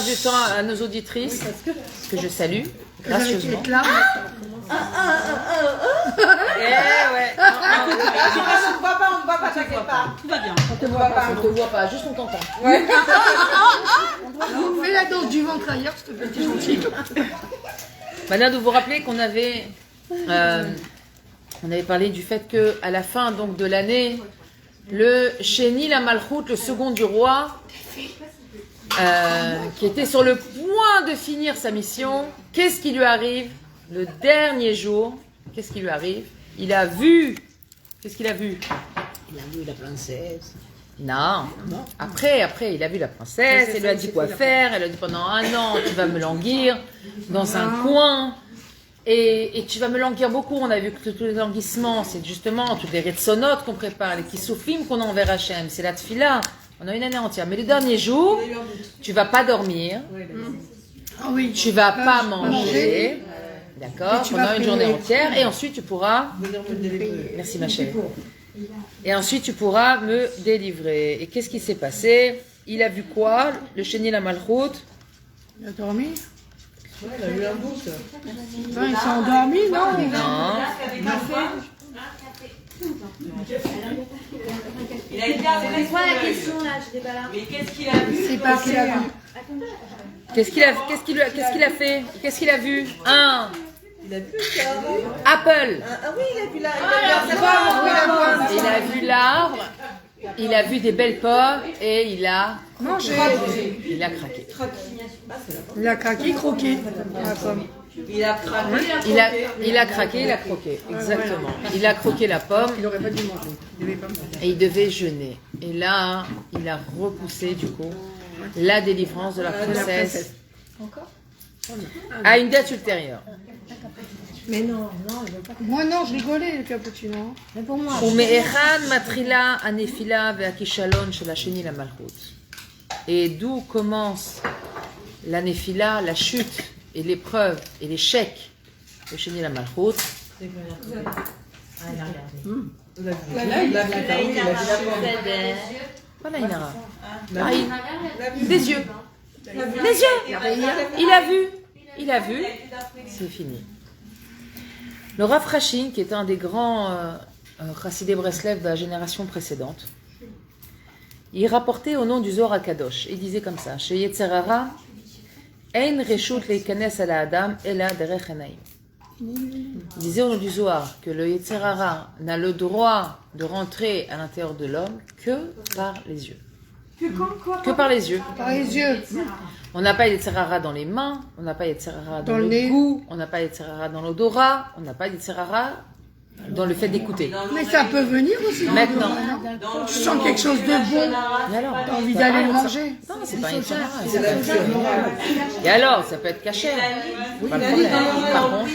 Du temps à nos auditrices que je salue gracieusement. Eh ouais. On ne voit pas, t'inquiète pas. Tout va bien. On te voit pas, juste on t'entend. Fais la danse du ventre ailleurs, s'il te plaît, t'es gentil. Maintenant, de vous rappeler qu'on avait, parlé du fait que à la fin donc de l'année, le Sheni la Malchut, le second du roi, qui était sur le point de finir sa mission, qu'est-ce qui lui arrive le dernier jour? Qu'est-ce qui lui arrive? Il a vu. Qu'est-ce qu'il a vu? Il a vu la princesse. Non. Après, il a vu la princesse, elle lui a dit quoi faire, elle a dit pendant 1 an, tu vas me languir dans un coin, et tu vas me languir beaucoup. On a vu que tous les languissements, c'est justement toutes les retsonotes qu'on prépare, les kissoufim qu'on a envers Hachem, c'est la tfila, on a une année entière. Mais le dernier jour, tu vas pas dormir, tu vas pas manger, d'accord, pendant une journée entière, et ensuite tu pourras, merci ma chérie, et ensuite tu pourras me délivrer. Et qu'est-ce qui s'est passé? Il a vu quoi? Le Sheni la Malchut. Il a dormi? Il a eu un doute. Il s'est endormi, non? Non. Il a été assez. C'est quoi la question là? J'étais pas là. Mais qu'est-ce qu'il a vu? C'est pas qu'il a vu. Qu'est-ce qu'il a fait? Qu'est-ce qu'il a vu? Il a vu ça. Apple. Ah oui, il a vu là. Il a vu l'arbre. Il a vu des belles pommes et il a Mangé. Il a craqué. Il a craqué, croqué. La pomme. Il a craqué. Il a craqué, il a croqué. Exactement. Il a croqué la pomme. Il aurait pas dû manger. Il devait pas manger. Et il devait jeûner. Et là, il a repoussé du coup la délivrance de la princesse à une date ultérieure. Mais non, je veux pas. Moi non, je rigolais le cappuccino. Mais pour moi. ומאחד מתחילה הנפילה והכישלון של השני למלכות. Et d'où commence la nefila, la chute et l'épreuve et l'échec de Sheni la Malchut? Voilà, Inara. Des yeux. Des yeux. Il a vu. C'est fini. Le Rav Rachin, qui était un des grands Chassidé Breslev de la génération précédente, il rapportait au nom du Zohar HaKadosh. Il disait comme ça: Chez Yetzerara, Ein Reshut Leikanes ala Adam Ela Derech Enaim. Il disait au nom du Zohar que le Yetzerara n'a le droit de rentrer à l'intérieur de l'homme que par les yeux. Que par les yeux. Par les yeux. On n'a pas Yetzerara dans les mains, on n'a pas Yetzerara dans le nez. goût, on n'a pas Yetzerara dans l'odorat, on n'a pas Yetzerara dans le fait d'écouter. Mais ça peut venir aussi. Maintenant. Tu sens quelque chose de bon. Et alors, T'as envie d'aller le manger. non, c'est pas Yetzerara. Et alors, ça peut être caché. Pas de problème. Par contre,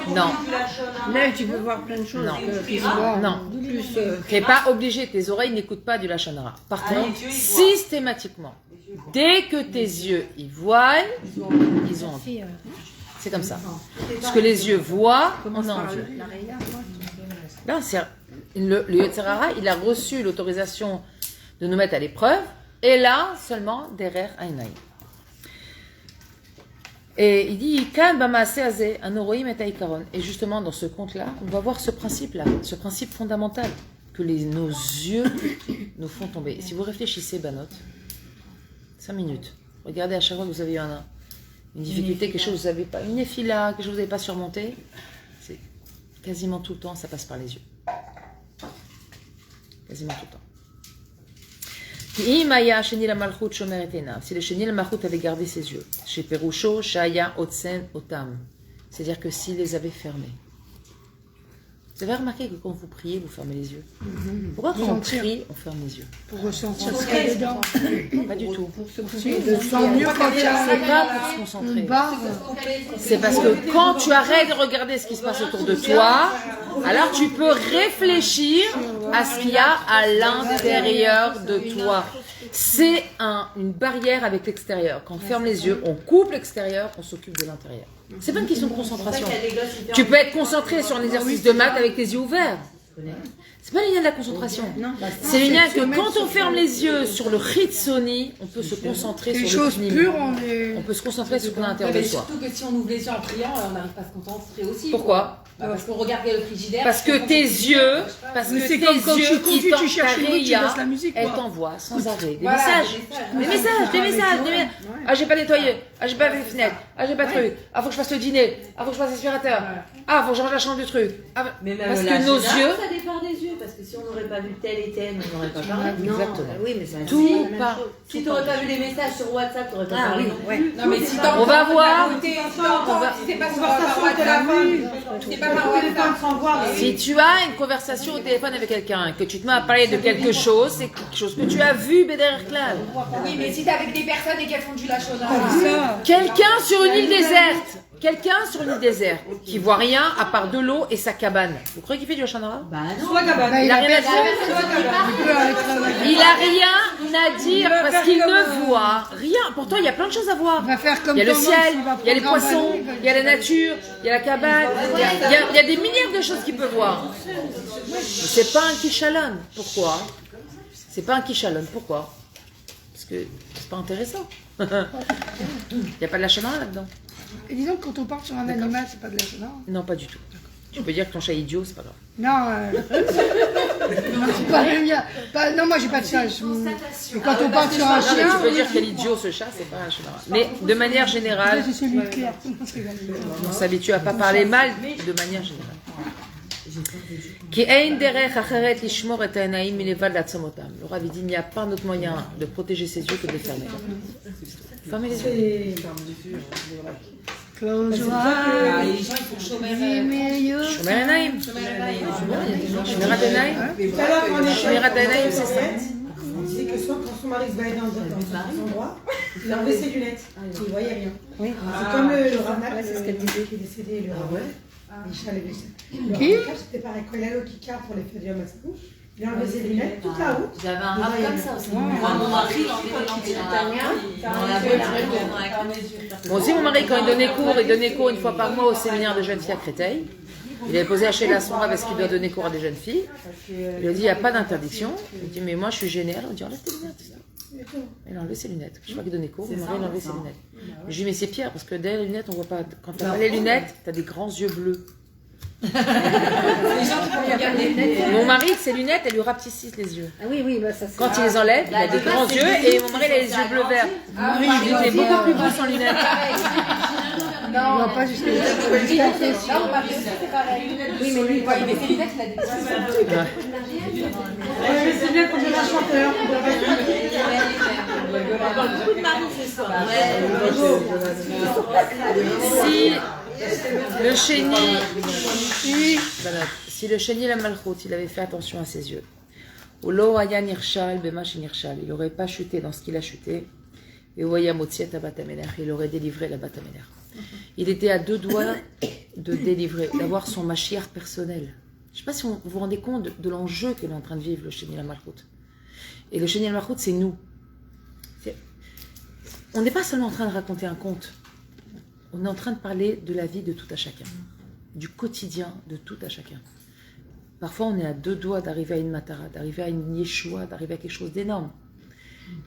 non. Là, tu peux voir plein de choses. Non. Tu n'es pas obligé, tes oreilles n'écoutent pas du Lachon Hara. Par contre, systématiquement, dès que tes yeux y voient, ils ont envie. C'est comme ça. Ce que les yeux voient, on a envie. Là, le Yetzerara, il a reçu l'autorisation de nous mettre à l'épreuve, et là, seulement, derrière Aïnaï. Et il dit, et justement, dans ce conte-là, on va voir ce principe-là, ce principe fondamental, que nos yeux nous font tomber. Et si vous réfléchissez, Banot, 5 minutes, regardez à chaque fois que vous avez une difficulté, quelque chose que vous n'avez pas, une effila, quelque chose que vous n'avez pas surmonté, c'est quasiment tout le temps, ça passe par les yeux. Quasiment tout le temps. Si le Sheni la Malchut avait gardé ses yeux, chez Perusho, Shaya, Otsen, Otam, c'est-à-dire que s'il les avait fermés. Vous avez remarqué que quand vous priez, vous fermez les yeux. Pourquoi quand on prie, on ferme les yeux? Pour ressentir ce qu'il y a dedans. Pas du tout. Sans mieux quand il y a C'est pas pour se concentrer. une barre. C'est parce que quand tu arrêtes de regarder ce qui se passe autour de toi, alors tu peux réfléchir à ce qu'il y a à l'intérieur de toi. C'est une barrière avec l'extérieur. Quand on ferme les yeux, on coupe l'extérieur, on s'occupe de l'intérieur. C'est pas une question de concentration. Tu peux être concentré sur un exercice de maths avec tes yeux ouverts. C'est pas le lien de la concentration. C'est le lien que quand on ferme les yeux sur le Chitsoni, on peut se concentrer Les sur le choses Pnim. pures, on est... On peut se concentrer sur ce qu'on a à Ouais, l'intérieur mais de soi. surtout que si on ouvre les yeux en priant, on n'arrive pas à se concentrer aussi. Pourquoi? Bah, parce qu'on regarde le frigidaire. Parce que tes yeux, parce Mais que c'est tes comme quand yeux, tu conduis, tu ta cherches une route, tu réa, baisses la musique, elle quoi. t'envoie sans arrêt des Voilà, messages. Des messages, des messages, des messages. Ah, j'ai pas nettoyé. Ah, j'ai pas fait les fenêtres. Ah, j'ai pas de truc. Ah, faut que je fasse le dîner. Ah, faut que je fasse l'aspirateur. Ah, faut que je range la chambre du truc. Ah, Mais même parce la que nos générale, yeux, ça dépend des yeux, parce que si on n'aurait pas vu tel et tel, on n'aurait pas parlé. exactement. Oui, mais ça Tout part. Si tu n'aurais pas vu les messages sur WhatsApp, tu n'aurais pas parlé non plus. Non, mais si On va voir. c'est pas sur téléphone, c'est pas par WhatsApp. Si tu as une conversation au téléphone avec quelqu'un, que tu te mets à parler de quelque chose, c'est quelque chose que tu as vu, Béder Clad. Oui, mais si t'es avec des personnes et qu'elles font du lachonnage. Quelqu'un sur une île déserte. Quelqu'un sur une île déserte qui voit rien à part de l'eau et sa cabane. Vous croyez qu'il fait du Lachonara? Bah non. Bah, Il a rien à dire. Il a rien à dire parce qu'il ne voit rien. Pourtant, il y a plein de choses à voir. Il va faire comme Il y a le ton oncle, ciel, il va il y a les prendre un poissons, ballon, il y a la nature, il y a la cabane, il y a des milliards de choses qu'il peut voir. Mais c'est pas un kishalon. Pourquoi? C'est pas un kishalon. Pourquoi? Parce que c'est pas intéressant. Il n'y a pas de lachonara là-dedans. Et dis donc, quand on part sur un animal, c'est pas de la chenard. Non, pas du tout. Tu peux dire que ton chat est idiot, c'est pas grave. Non, non, c'est pas le mien. Non, moi j'ai pas de chat. Et quand on part sur un Non, mais chien, tu peux dire quel idiot ce chat, c'est pas un lachonara. Mais de manière générale, c'est celui de Claire. on s'habitue à pas parler mal de manière générale. Ki ein derech acheret lishmor et ha'enaim milevad la'atzamotam. Le Rav dit il n'y a pas d'autre moyen de protéger ses yeux que de les fermer. Fermez les yeux. Close your Ah, eyes. les gens, ils font chômer. Shomer Enaim. Shmirat Enaim. Shmirat Enaim, c'est ça. On disait que soit quand son mari se baladait dans un endroit, il a enlevé ses lunettes. Il ne voyait rien. C'est comme le Ranak, c'est ce qu'elle disait, qui est décédé. Michel et Michel. Qui? C'était pareil. Quand il allait au Kika pour les fêtes du Hamaskou, il a enlevé ses lunettes toute la route. J'avais un rap comme ça aussi. Moi, mon mari, il enlevait dans la voiture. Moi aussi, mon mari, quand il donnait cours une fois par mois au séminaire de jeunes filles à Créteil. Il avait posé à chez la Sonra parce qu'il doit donner cours à des jeunes filles. Il a dit il n'y a pas d'interdiction. Il dit mais moi je suis gênée. Alors il dit enlève tes lunettes. Il a enlevé ses lunettes. Je crois qu'il donnait cours, mon mari il a enlevé ses lunettes. Je lui dis mais c'est pire parce que derrière les lunettes on voit pas. Quand tu n'as pas les lunettes, tu as des grands yeux bleus. Les gens qui font regarder les lunettes. Mon mari, ses lunettes, elles lui rapetissent les yeux. Ah oui, oui, bah ça Quand il les enlève, il a des grands yeux et mon mari il a les yeux bleu vert. Il était beaucoup plus beau sans lunettes. On va pas jusqu'à Là, on m'a dit aussi, c'est pareil. Oui, mais lui, il met ses lunettes, il a des petits yeux. C'est bien qu'on dirait un chanteur. On parle beaucoup de mari ce soir. Si le chéni, si le chéni la malchoute, il avait fait attention à ses yeux. Ou lo haya nirshal bema shenirshal, il n'aurait pas chuté dans ce qu'il a chuté. Et voyez Motziet à Batameler, il aurait délivré la Batameler. Il était à 2 doigts de délivrer, d'avoir son Mashiach personnel. Je ne sais pas si vous vous rendez compte de l'enjeu qu'il est en train de vivre, le Chéni la Malchoute. Et le Chéni la Malchoute, c'est nous. On n'est pas seulement en train de raconter un conte. On est en train de parler de la vie de tout à chacun. Du quotidien de tout à chacun. Parfois, on est à 2 doigts d'arriver à une Matara, d'arriver à une Yeshua, d'arriver à quelque chose d'énorme.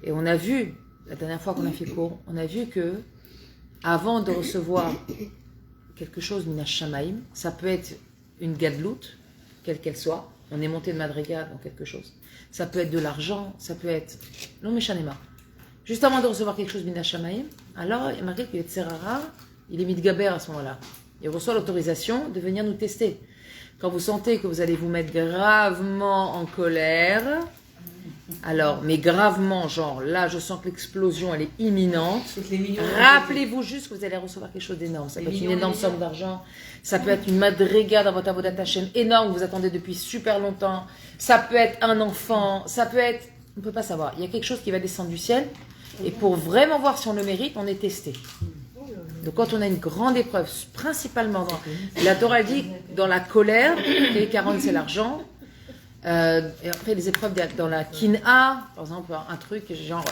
Et on a vu, la dernière fois qu'on a fait cours, on a vu que avant de recevoir quelque chose mina shamaim, ça peut être une gadlout, quelle qu'elle soit, on est monté de madriga dans quelque chose. Ça peut être de l'argent, ça peut être non méchanema. Juste avant de recevoir quelque chose mina shamaim, alors il y a marqué que le Tserara, il est mitgaber à ce moment-là. Il reçoit l'autorisation de venir nous tester. Quand vous sentez que vous allez vous mettre gravement en colère, alors, mais gravement, genre, là, je sens que l'explosion, elle est imminente. Rappelez-vous juste que vous allez recevoir quelque chose d'énorme. Ça peut être une énorme somme d'argent. Ça peut être une madriga dans votre avodat Hashem énorme que vous attendez depuis super longtemps. Ça peut être un enfant. Ça peut être... On ne peut pas savoir. Il y a quelque chose qui va descendre du ciel. Et pour vraiment voir si on le mérite, on est testé. Donc, quand on a une grande épreuve, principalement dans... La Torah dit, dans la colère, et 40, c'est l'argent. Et après les épreuves dans la kina, par exemple un truc genre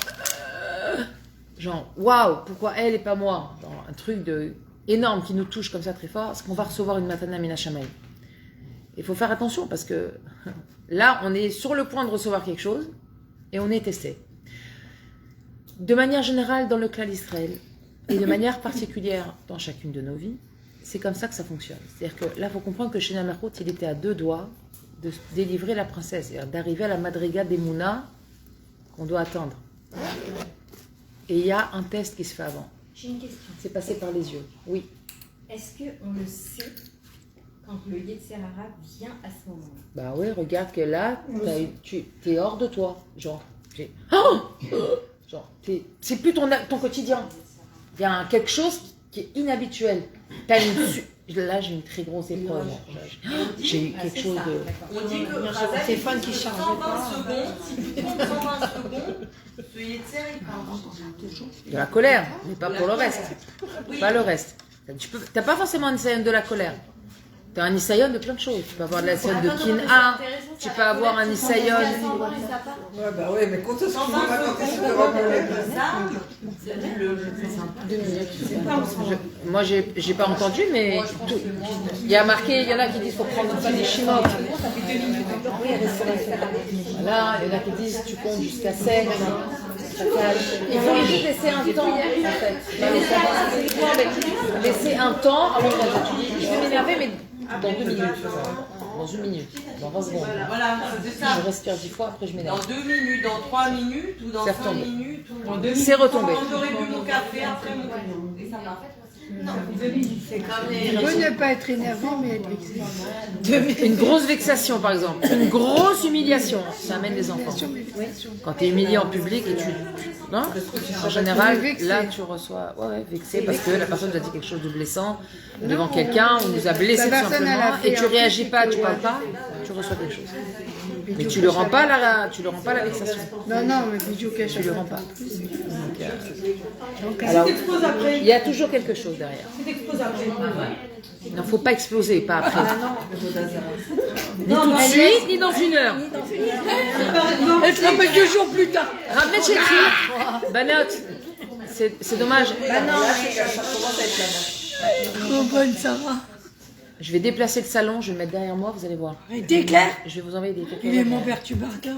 waouh, pourquoi elle et pas moi, un truc énorme qui nous touche comme ça très fort, c'est qu'on va recevoir une matana mina shamayim. Il faut faire attention parce que là, on est sur le point de recevoir quelque chose et on est testé. De manière générale, dans le clan d'Israël et de manière particulière dans chacune de nos vies, c'est comme ça que ça fonctionne. C'est-à-dire que là, il faut comprendre que chez Namarot, il était à 2 doigts de délivrer la princesse, c'est-à-dire d'arriver à la madriga des Mouna qu'on doit attendre. Et il y a un test qui se fait avant. J'ai une question. C'est passé par les yeux. Oui. Est-ce qu'on le sait quand le Yetzirara vient à ce moment-là? Bah oui, regarde que là, tu es hors de toi. Genre, c'est plus ton quotidien. Il y a quelque chose qui est inhabituel. Là, j'ai une très grosse épreuve. J'ai eu quelque chose de... On dit que Le téléphone qui charge 120 pas. secondes, si tu comptes 120 secondes, ce Yetzer, il part. De la colère, mais pas pour le reste. Pas le reste. T'as pas forcément un nisayon de la colère. T'as un nisayon de plein de choses. Tu peux avoir de la nisayon de kin'a, tu peux avoir un nisayon... Ouais, bah ouais, mais quand est-ce qu'il 120 va quand est-ce qu'il va secondes, ça, c'est le... Moi, j'ai pas entendu, mais il y a marqué, il y en a qui disent qu'il faut prendre des chimos. Voilà, il y en a qui disent tu comptes jusqu'à 7. Il faut juste laisser un temps, en fait. Laisser un temps. Ah oui, je vais m'énerver, mais dans 2 minutes. Dans 1 minute, dans 20 secondes. Voilà, c'est ça. Je respire 10 fois, après je Dans m'énerve. 2 minutes, dans 3 minutes, ou dans C'est 5 retombé. minutes, ou dans 2 minutes. C'est retombé. Quand j'aurais bu mon café, après mon café. Et ça va. C'est comme les... On peut ne pas être énervé, mais être vexé. Une grosse vexation, par exemple. Une grosse humiliation. Ça amène les enfants. Quand tu es humilié en public et tu... Non, en général, là, tu reçois... Ouais, vexé parce que la personne nous a dit quelque chose de blessant devant quelqu'un, on nous a blessé La tout personne, elle simplement, a fait et tu un réagis truc pas, et tu que- parles pas, tu reçois quelque chose. Mais tu le rends pas la vexation. Non, non, mais vidéo cache. Tu le rends pas. Donc, Alors, Si t'exploses après, il y a toujours quelque chose derrière. si t'exploses après. Il ne faut pas exploser, pas après. Ni tout de suite, ni dans 1 heure. elle te rappelle 2 jours plus tard. Ramenez chez qui Banot. C'est dommage. Oh, bonne Sarah. Je vais déplacer le salon, je vais le mettre derrière moi, vous allez voir. Arrêtez, Claire. Je vais vous envoyer des Il est photos. mon perturbateur.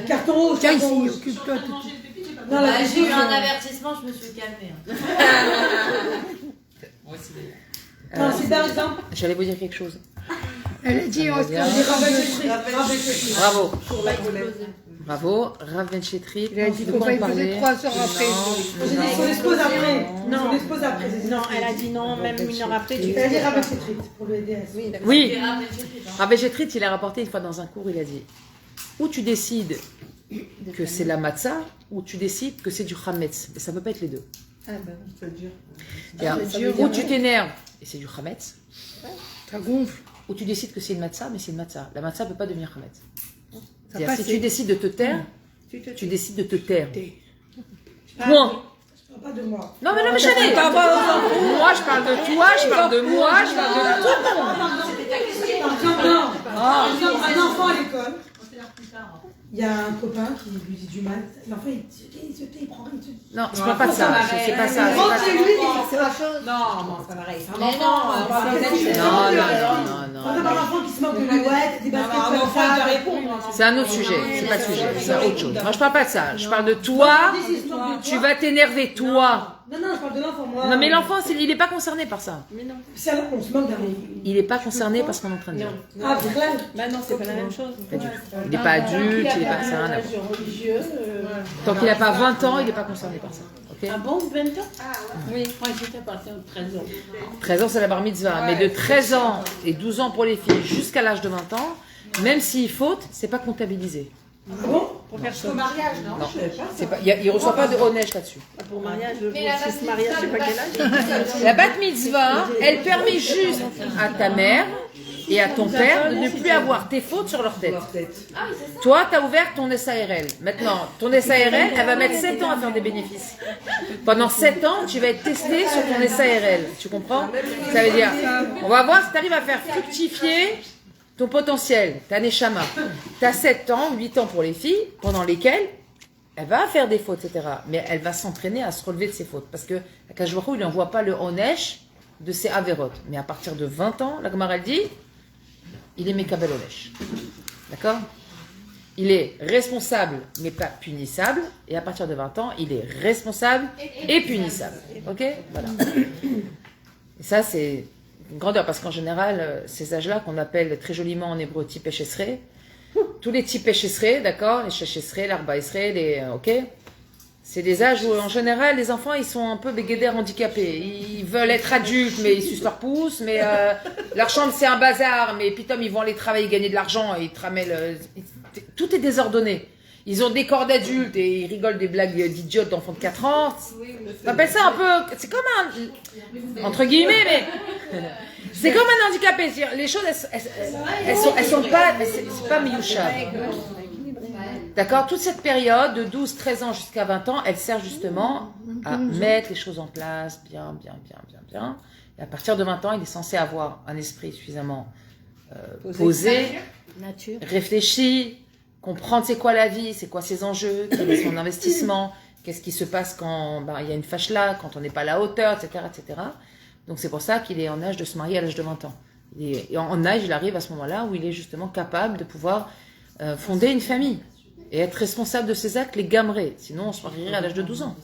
Carton rouge. Tiens, carton ici, rouge. occupe-toi tout de suite. Non, la J'ai eu un avertissement, je me suis calmée. Non, c'est par exemple. J'allais vous dire quelque chose. Elle a dit, on se Bien. Bravo. Bravo. Rav Ben Chetri. Il a dit De qu'on quoi va on y poser parlait 3 heures après. J'ai dit qu'on expose après. Non. On expose après. Non, elle a dit non, même 1 heure après, tu Elle a dit Rabbi Chetrit pour le DS. Oui. Rav Ben Chetri, il a rapporté une fois dans un cours, il a dit ou tu décides que c'est la matzah, ou tu décides que c'est du chametz. Et ça ne peut pas être les deux. C'est-à-dire, ou tu t'énerves et c'est du chametz, Ça gonfle. ou tu décides que c'est une matzah, mais c'est une matzah. La matzah ne peut pas devenir chametz. Ça C'est-à-dire, si passe. tu décides de te taire, tu décides de te taire. Ah, Point. Je parle pas de moi. Non, mais non, mais Chanel. Moi, je parle de toi, je parle de moi, je parle de tout le monde. Par exemple, non. Par exemple, un enfant à l'école. Il y a un copain qui lui dit du mal. L'enfant, il prend rien. Non, je parle pas de ça. C'est pas ça. Il rentre chez lui, c'est la chose. Non, non, c'est pareil. C'est un Non, enfant. on parle l'enfant qui se moque de l'ouette, des baskets comme ça. C'est un autre sujet. C'est pas le sujet. C'est autre chose. Moi, je parle pas de ça. Je parle de toi. Tu vas t'énerver, toi. Non, non, je parle de l'enfant, moi. Non, mais l'enfant, il n'est pas concerné par ça. C'est alors qu'on se moque d'un Il n'est pas concerné par ce qu'on est en train de dire. Ah, vrai. Bah non, c'est pas la même chose. Pas du tout. Il n'est pas adulte, il n'est pas ça. n'a rien à voir. religieux. Tant qu'il n'a pas 20 ans, il n'est pas concerné par ça. Ok. Ah bon, 20 ans Oui, moi j'étais partie de 13 ans. 13 ans, c'est la bar mitzvah. Mais de 13 ans et 12 ans pour les filles jusqu'à l'âge de 20 ans, même s'il faute, c'est pas comptabilisé. Ah bon? Pour personne. Non, c'est pas, il ne reçoit pas de honeige là-dessus. Pour mariage, si mariage, je sais pas quel âge. La bat mitzvah, elle permet juste à ta mère et à ton père de ne plus avoir tes fautes sur leur tête. Toi, tu as ouvert ton SARL. Maintenant, ton SARL, elle va mettre 7 ans à faire des bénéfices. Pendant 7 ans, tu vas être testé sur ton SARL. Tu comprends? Ça veut dire, on va voir si tu arrives à faire fructifier ton potentiel, ta neshama. Tu as 7 ans, 8 ans pour les filles, pendant lesquelles elle va faire des fautes, etc. Mais elle va s'entraîner à se relever de ses fautes. Parce que Akash Baruch Hu, il n'envoie pas le onesh de ses avérotes. Mais à partir de 20 ans, la Gemara elle dit, il est Mekabel Olesh. D'accord? Il est responsable, mais pas punissable. Et à partir de 20 ans, il est responsable et punissable. Ok? Voilà. Et ça, c'est une grandeur, parce qu'en général, ces âges-là, qu'on appelle très joliment en hébreu type échesseré, tous les types échesserés, d'accord? Les chesserés, l'arbaïsserés, les. Ok? C'est des âges où, en général, les enfants, ils sont un peu béguédères handicapés. Ils veulent être adultes, mais ils sucent leur pouce, mais leur chambre, c'est un bazar, mais puis ils vont aller travailler, gagner de l'argent, et ils tramellent. Tout est désordonné. Ils ont des corps d'adultes et ils rigolent des blagues d'idiotes d'enfants de 4 ans. On appelle ça un peu... C'est comme un... Entre guillemets, mais... C'est comme un handicapé. C'est-à-dire, les choses, elles sont pas... C'est pas mioucha. D'accord? Toute cette période de 12-13 ans jusqu'à 20 ans, elle sert justement à mettre les choses en place bien. Et à partir de 20 ans, il est censé avoir un esprit suffisamment posé, réfléchi, comprendre c'est quoi la vie, c'est quoi ses enjeux, quel est son investissement, qu'est-ce qui se passe quand il y a une fâche là, quand on n'est pas à la hauteur, etc., etc. Donc c'est pour ça qu'il est en âge de se marier à l'âge de 20 ans. Et en âge, il arrive à ce moment-là où il est justement capable de pouvoir fonder une famille et être responsable de ses actes, les gamrer. Sinon, on se marierait à l'âge de 12 ans.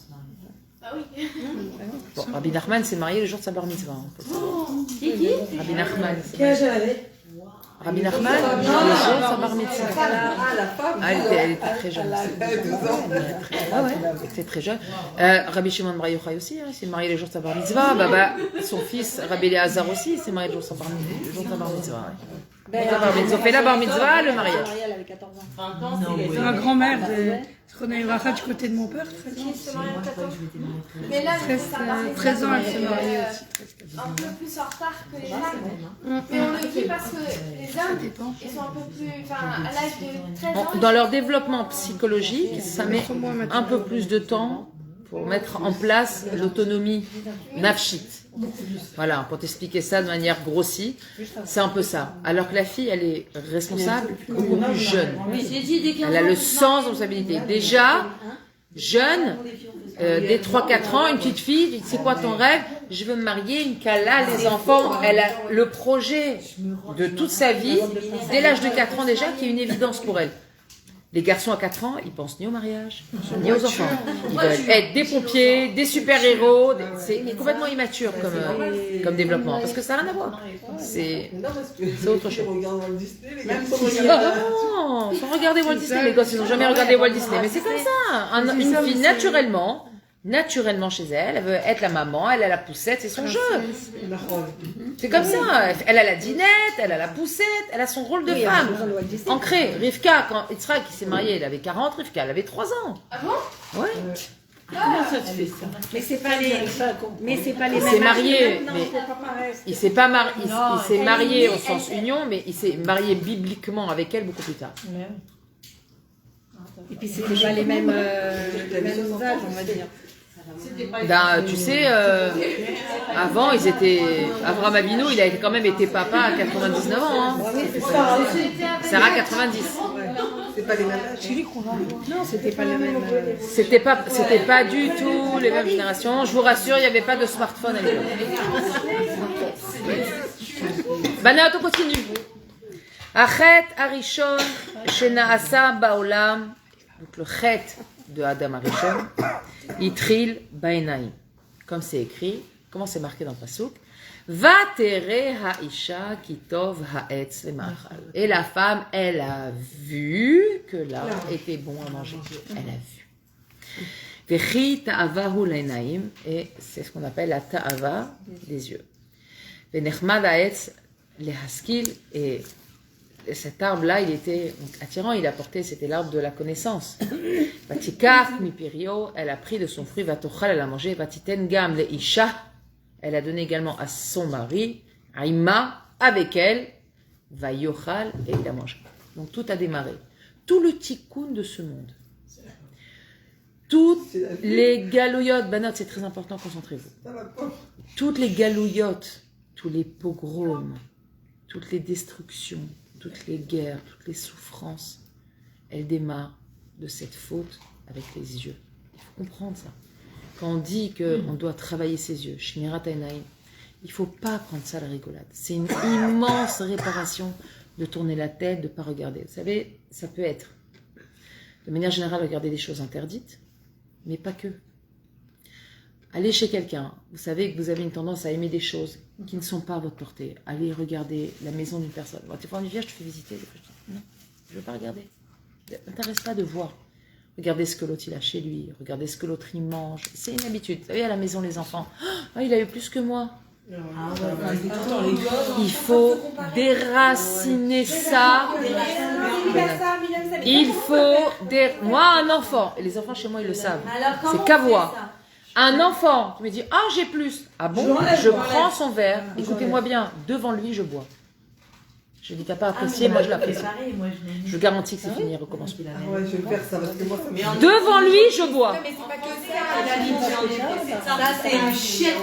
Ah oui. Bon, Rabbi Nachman s'est marié le jour de sa bar mitzvah. Rabbi Nachman. Quel âge elle avait? Rabbi Nachman, le jour de sa bar mitzvah. La femme. Elle était très jeune. Elle était très jeune. Rabbi Shimon Bar Yochai aussi, il s'est marié le jour de sa bar mitzvah. Son fils, Rabbi Eliezer aussi, il s'est marié le jour de sa bar mitzvah. Ils ont fait la bar mitzvah, le mariage. Elle avait 14 ans. 20 ans, c'est Ma grand-mère, je connais Racha du côté de mon père, 13 ans. Qui se marie à 14 ans. Mais là, 13 ans, elle s'est mariée aussi. un peu plus en retard que les femmes. Mais on le dit parce que les hommes, ils sont un peu plus. Enfin, à l'âge de 13 ans. Dans leur développement psychologique, ça met un peu plus de temps pour mettre en place l'autonomie nafshit. Voilà, pour t'expliquer ça de manière grossie, c'est un peu ça. Alors que la fille, elle est responsable beaucoup plus jeune. Elle a le sens de responsabilité. Déjà, jeune, dès 3-4 ans, une petite fille, c'est quoi ton rêve? Je veux me marier, une cala, les enfants. Elle a le projet de toute sa vie, dès l'âge de 4 ans déjà, qui est une évidence pour elle. Les garçons à 4 ans, ils pensent ni au mariage, ni aux enfants. Ils veulent être des pompiers, des super-héros. C'est complètement immature comme développement, parce que ça n'a rien à voir. C'est autre chose. Non, sans regarder Walt Disney. Les gosses, ils n'ont jamais regardé Walt Disney. Mais c'est comme ça. Une fille, naturellement chez elle, elle veut être la maman, elle a la poussette, c'est son jeu. C'est comme ça. Elle a la dinette, elle a la poussette, elle a son rôle de femme. Ancré. Rivka, quand Yitzhak s'est marié, il avait 40, Rivka, elle avait 3 ans. Ah bon? Ouais. Comment ça se fait ça? Mais c'est pas les Il mêmes. s'est marié, mais il s'est pas marié. Il s'est marié au sens union, mais il s'est marié bibliquement avec elle beaucoup plus tard. Et puis c'était pas les mêmes âges, on va dire. Tu sais, avant, Avraham Avinu, il a quand même été papa à 99 ans. Hein. Sarah, 90. C'est pas les mêmes âges. Non, c'était pas les mêmes. C'était pas du tout les mêmes générations. Je vous rassure, il n'y avait pas de smartphone à l'époque. Banat, on continue. Achet Arishon Shenaasa Baolam. Donc le chet de Adam Arishon, Itril Bainaim. Comme c'est écrit, comment c'est marqué dans le Pasuk? Va tere haisha kitov haetz lemachal. Et la femme, elle a vu que l'arbre était bon à manger. Elle a vu. Vechi ta'avahu leinaim. Et c'est ce qu'on appelle la ta'ava des yeux. Venechmad haetz lehaskil. Et cet arbre-là, il était attirant, il apportait, c'était l'arbre de la connaissance. Vatikach mipirio, elle a pris de son fruit, vatochal, elle a mangé, vatiten gam le isha, elle a donné également à son mari, aima, avec elle, vayochal, et il a mangé. Donc tout a démarré. Tout le tikkun de ce monde. Toutes les galouillottes, banot, c'est très important, concentrez-vous. Toutes les galouillottes, tous les pogroms, toutes les destructions, toutes les guerres, toutes les souffrances, elles démarrent de cette faute avec les yeux. Il faut comprendre ça. Quand on dit qu'on doit travailler ses yeux, Shmirat Einaim, il ne faut pas prendre ça à la rigolade. C'est une immense réparation de tourner la tête, de ne pas regarder. Vous savez, ça peut être, de manière générale, regarder des choses interdites, mais pas que. Allez chez quelqu'un, vous savez que vous avez une tendance à aimer des choses qui ne sont pas à votre portée. Allez regarder la maison d'une personne. Bon, des fois, on dit, viens, je te fais visiter. Des fois, je dis, non, je ne veux pas regarder. Ça ne m'intéresse pas de voir. Regardez ce que l'autre il a chez lui, regardez ce que l'autre il mange. C'est une habitude. Vous savez, à la maison, les enfants, oh, il a eu plus que moi. Il faut déraciner ça. Il faut moi, un enfant, et les enfants chez moi, ils le savent. C'est Kavois. Un enfant qui me dit « Ah, j'ai plus !» Ah bon? Je prends son verre, écoutez-moi bien, devant lui, je bois. Je dis « T'as pas apprécié, moi je l'apprécie. » Je garantis que c'est fini, il recommence plus. Ouais, je vais faire ça parce que moi, ça me... Devant lui, je bois. Mais c'est pas que ça, ça c'est une chiette.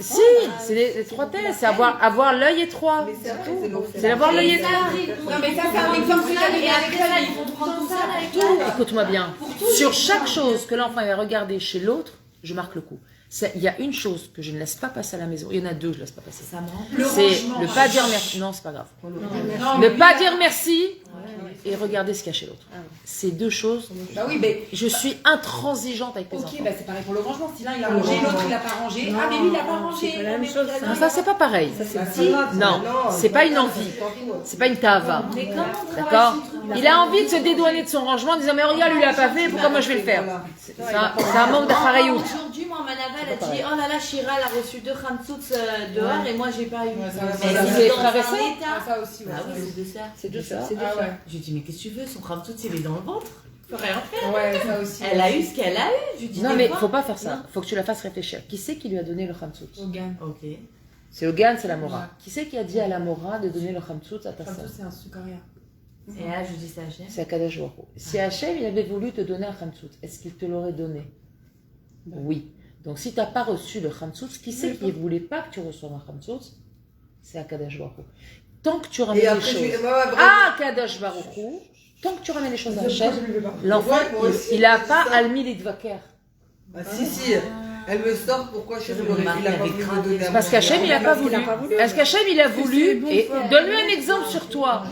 Si, c'est les trois thèses, c'est avoir l'œil étroit. C'est avoir l'œil étroit. Non, mais ça, c'est un exemple que j'avais avec ça. Ils vont prendre ça avec Écoute-moi bien. Sur chaque chose que l'enfant va regarder chez l'autre, je marque le coup. Il y a une chose que je ne laisse pas passer à la maison. Il y en a deux que je ne laisse pas passer. C'est ne pas dire merci. Non, c'est pas grave. Ne pas dire merci et regarder ce qu'il y a chez l'autre. C'est deux choses. Bah oui, mais je suis intransigeante avec les enfants. Ok, bah c'est pareil pour le rangement. Si l'un il a rangé, l'autre il a pas rangé. Ah, mais lui il a pas rangé. C'est la même chose. Non, ça, c'est pas pareil. Non, c'est pas une envie. C'est pas une tava. D'accord? Il a envie de se dédouaner de son rangement en disant mais regarde, lui il a pas fait, pourquoi moi je vais le faire? C'est un manque d'appareil. Aujourd'hui, moi, Manava, elle a dit oh là là, Shira, elle a reçu 2 khamsouts dehors et moi j'ai pas eu. C'est frère et sœur. Ça aussi, ah oui, c'est de ça. C'est de ça. J'ai dit mais qu'est-ce que tu veux, son khamsout il est dans le ventre. Faut rien faire. Ouais, ça aussi. Elle a eu ce qu'elle a eu. Je dis non mais faut pas faire ça. Faut que tu la fasses réfléchir. Qui c'est qui lui a donné le khamsout? Hogan. Ok. C'est Hogan, c'est la Mora. Qui c'est qui a dit à la Mora de donner le khamsout à ta sœur? C'est un sucaria. Et là, je dis c'est Hachem. C'est Akadosh Baruch Hu. Si Hachem il avait voulu te donner un khamsout, est-ce qu'il te l'aurait donné? Oui. Donc si tu n'as pas reçu le khamsout, qui c'est qui ne voulait pas que tu reçoives un khamsout? C'est Akadosh Baruch Hu. Tant que tu ramènes les choses à Akadosh Baruch Hu, tant que tu ramènes les choses à Hachem, l'enfant il n'a pas almi les dvaker. Ah, si, elle me sort pourquoi je il a pas voulu me donner à Parce qu'Hachem il n'a pas voulu. Parce qu'Hachem il a voulu. Et donne-lui un exemple sur toi.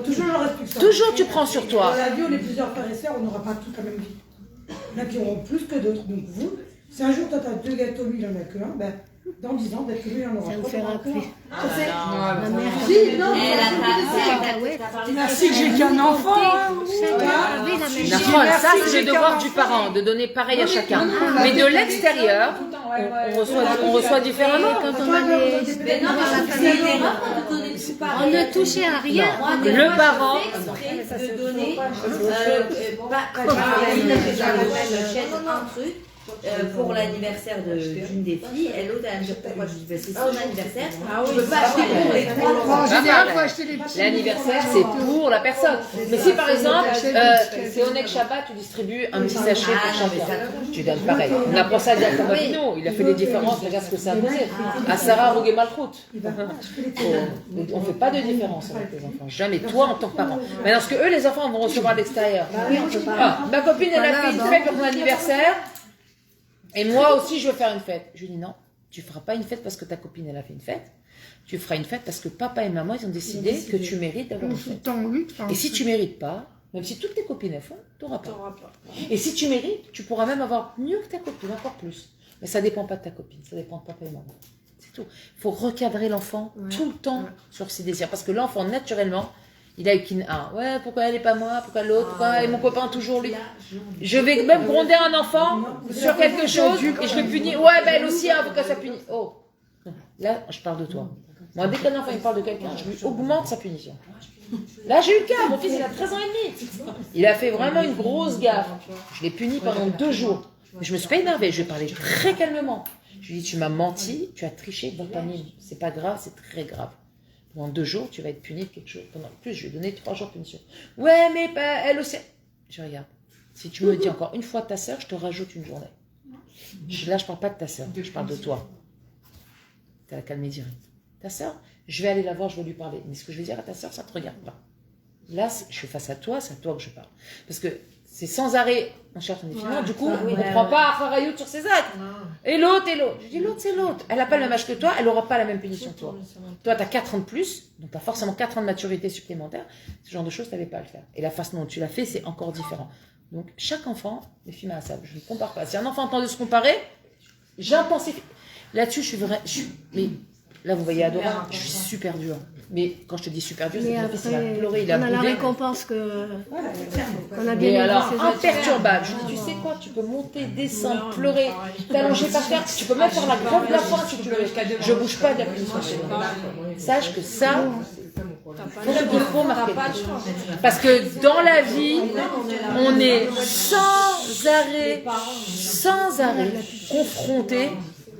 Toujours le respect. Toujours tu prends sur toi. Dans la vie, on est plusieurs frères et sœurs, on n'aura pas toute la même vie. Il y en a qui auront plus que d'autres. Donc vous, si un jour toi tu as 2 gâteaux, lui il en a que un, ben, dans 10 ans, peut-être que lui il en aura pas. Ça vous fait rappeler. Merci que j'ai qu'un enfant. Ça, c'est le devoir du parent, de donner pareil à chacun. Mais de l'extérieur, on reçoit différemment. On ne touchait à rien. Le parent, de donner un truc pour l'anniversaire d'une des filles, et l'autre elle me dit pourquoi je dis bah, c'est son anniversaire, je peux pas acheter pour les trois. En général, faut acheter les petits. l'anniversaire, c'est pour la personne. Mais si par exemple, c'est Onek Shabbat, tu distribues un petit sachet pour chacun. Tu donnes pareil. On apprend ça directement à Bino. Il a fait des différences, regarde ce que ça a posé. À Sarah Rogué Malchout. On ne fait pas de différence avec les enfants. Jamais. Toi, en tant que parent. Maintenant, ce que eux, les enfants, vont recevoir à l'extérieur. Ma copine, elle a fait une fête pour mon anniversaire. Et moi aussi, je veux faire une fête. Je lui dis non, tu ne feras pas une fête parce que ta copine, elle a fait une fête. Tu feras une fête parce que papa et maman, ils ont décidé que tu mérites d'avoir une fête. Et si tu ne mérites pas, même si toutes tes copines elles font, tu n'auras pas. Et si tu mérites, tu pourras même avoir mieux que ta copine, encore plus. Mais ça ne dépend pas de ta copine, ça dépend de papa et maman. C'est tout. Il faut recadrer l'enfant tout le temps sur ses désirs. Parce que l'enfant, naturellement, il a eu qu'une un. Ouais, pourquoi elle n'est pas moi? Pourquoi l'autre? Pourquoi mon copain toujours lui? Je vais même gronder un enfant sur quelque chose et je le punis. Ouais, ben elle aussi, hein, pourquoi ça punit? Oh, là, je parle de toi. Moi, dès qu'un enfant il parle de quelqu'un, je lui augmente sa punition. Là, j'ai eu le cas. Mon fils, il a 13 ans et demi. Il a fait vraiment une grosse gaffe. Je l'ai puni pendant 2 jours. Mais je me suis pas énervée. Je lui ai parlé très calmement. Je lui ai dit, tu m'as menti, tu as triché devant ta mine. C'est pas grave, c'est très grave. Pendant 2 jours, tu vas être puni de quelque chose. Pendant plus, je lui ai donné 3 jours de punition. Ouais, mais elle aussi. Je regarde. Si tu me dis encore une fois ta sœur, je te rajoute une journée. Là, je parle pas de ta sœur, je parle de toi. Tu as la calmer direct. Ta sœur, je vais aller la voir, je vais lui parler. Mais ce que je vais dire à ta sœur, ça ne te regarde pas. Là, je suis face à toi, c'est à toi que je parle. Parce que c'est sans arrêt, on cherche un défilement, du coup, on ne prend pas Harayut sur ses actes. Et l'autre. Je dis, l'autre, c'est l'autre. Elle n'a pas le même âge que toi, elle n'aura pas la même punition que toi. Toi, tu as 4 ans de plus, donc tu as forcément 4 ans de maturité supplémentaire. Ce genre de choses, tu n'avais pas à le faire. Et la façon dont tu l'as fait, c'est encore différent. Donc, chaque enfant, les filles ça, je ne compare pas. Si un enfant entend de se comparer, j'intensifie. Là-dessus, mais là, vous voyez Adora, je suis super dure. Mais quand je te dis super dur, c'est que mon fils, il a pleuré, il a boudé. On a la récompense qu'on a bien Mais aidé alors, ses imperturbable. Je dis, tu sais quoi, tu peux monter, descendre, pleurer, t'allonger par terre, tu peux même faire la grève de la faim si tu veux. Je bouge pas de la punition chez moi. Sache que ça, il faut marquer. Parce que dans la vie, on est sans arrêt confronté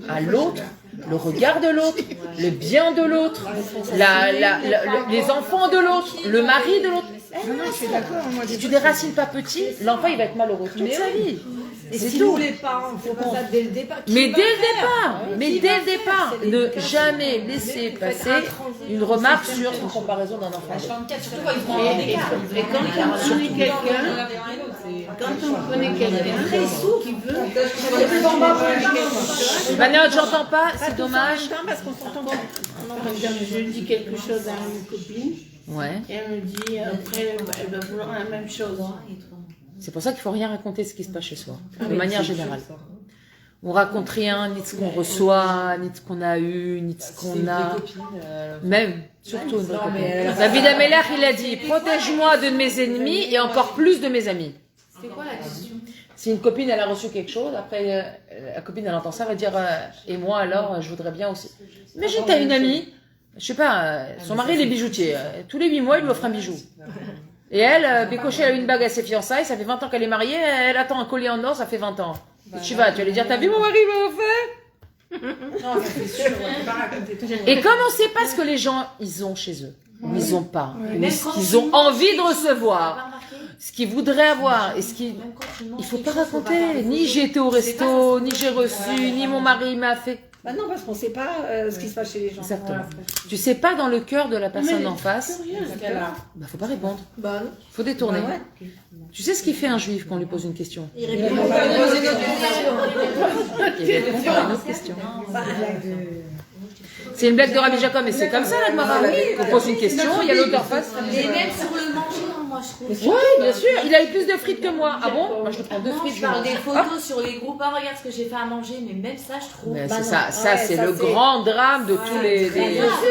à l'autre, le regard de l'autre, le bien de l'autre, les enfants de l'autre, le mari de l'autre. Non, je suis d'accord. Moi, Si tu déracines pas petit, l'enfant il va être malheureux toute sa vie. Et c'est tout. Les parents font pas ça dès le départ. Mais dès le départ, ne jamais laisser passer une remarque sur une comparaison d'un enfant. Surtout quand ils vont en écart. Et quand on connaît quelqu'un très sourd qui veut. Manette, j'entends pas, c'est dommage. Parce qu'on s'entend pas. Je dis quelque chose à une copine. Ouais. Et elle me dit, après, elle va vouloir la même chose. C'est pour ça qu'il faut rien raconter ce qui se passe chez soi, de manière générale. On raconte rien, ni de ce qu'on reçoit, ni de ce qu'on a eu, ni de ce qu'on a. Même, surtout une vraie copine. David Ameller, il a dit, protège-moi de mes ennemis et encore plus de mes amis. C'est quoi la question? Si une copine, elle a reçu quelque chose, après, la copine, elle entend ça, elle va dire, et moi alors, je voudrais bien aussi. Imagine, t'as une amie, je sais pas, son mari, il est bijoutier. Tous les 8 mois, il lui offre un bijou. Et elle, Bécoché, elle a eu une bague à ses fiançailles, ça fait 20 ans qu'elle est mariée, elle attend un collier en or, ça fait 20 ans. Et tu vas lui dire, t'as vu mon mari m'a offert? Non, c'est sûr, on peut pas raconter tout. Et comme on sait pas ce que les gens, ils ont chez eux, ils ont pas, mais ce qu'ils ont envie de recevoir, ce qu'ils voudraient avoir, et ce qui, il faut pas raconter, ni j'ai été au resto, ni j'ai reçu, ni mon mari m'a fait. Bah non, parce qu'on sait pas ce qui se passe chez les gens. Exactement. Tu sais pas dans le cœur de la personne en face. Bah faut pas répondre. Bah non. Faut détourner. Tu sais ce qu'il fait un juif quand on lui pose une question? Il répond pas. Il répond par une autre question. C'est une blague de Rabbi Jacob, mais c'est comme ça la Gemara. On pose une question, il y a l'autre en face. Et même sur le manger, moi je trouve. Oui, bien sûr. Il a eu plus de frites que moi. Ah bon? Moi je le prends 2 frites. Je parle des photos sur les groupes. Ah, regarde ce que j'ai fait à manger, mais même ça, je trouve. Mais c'est ça, c'est le grand drame de tous les.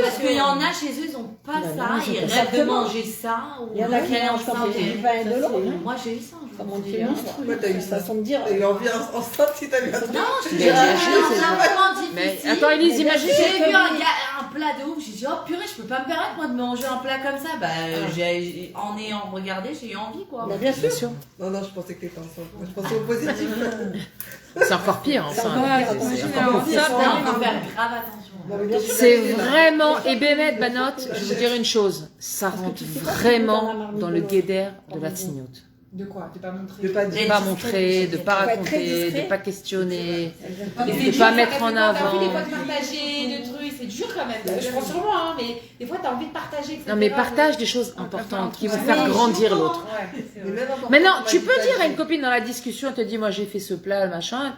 Parce qu'il y en a chez eux, ils ont pas ça. Ils rêvent de manger ça. Il y en a qui mangent comme du pain et de l'eau. Moi j'ai eu ça. Comme on dit, moi t'as eu ça sans me dire. T'as eu envie enceinte si t'as eu un truc. Non, je te dis, c'est Mais difficile. attends, Elise, imagine. J'ai vu un plat de ouf, j'ai dit, oh purée, je peux pas me permettre moi de manger un plat comme ça. Bah, en ayant regardé, j'ai eu envie quoi. Bah, bien sûr. Non, je pensais que t'étais enceinte. Je pensais au positif. C'est encore pire, enfin. Il faut faire grave attention. C'est vraiment, et Bémet Banot, je vais vous dire une chose, ça rentre vraiment dans le guéder de la tignote. De quoi? De pas montrer. De pas dire. De pas montrer, de pas raconter, de pas questionner, de pas mettre en avant. T'as envie des fois de partager des trucs, c'est dur quand même. Je prends sur moi, hein, mais des fois t'as envie de partager. etc. Non mais partage des choses importantes qui vont faire grandir l'autre. Ouais, c'est vrai. Maintenant, tu peux dire à une copine dans la discussion, elle te dit, moi j'ai fait ce plat, machin,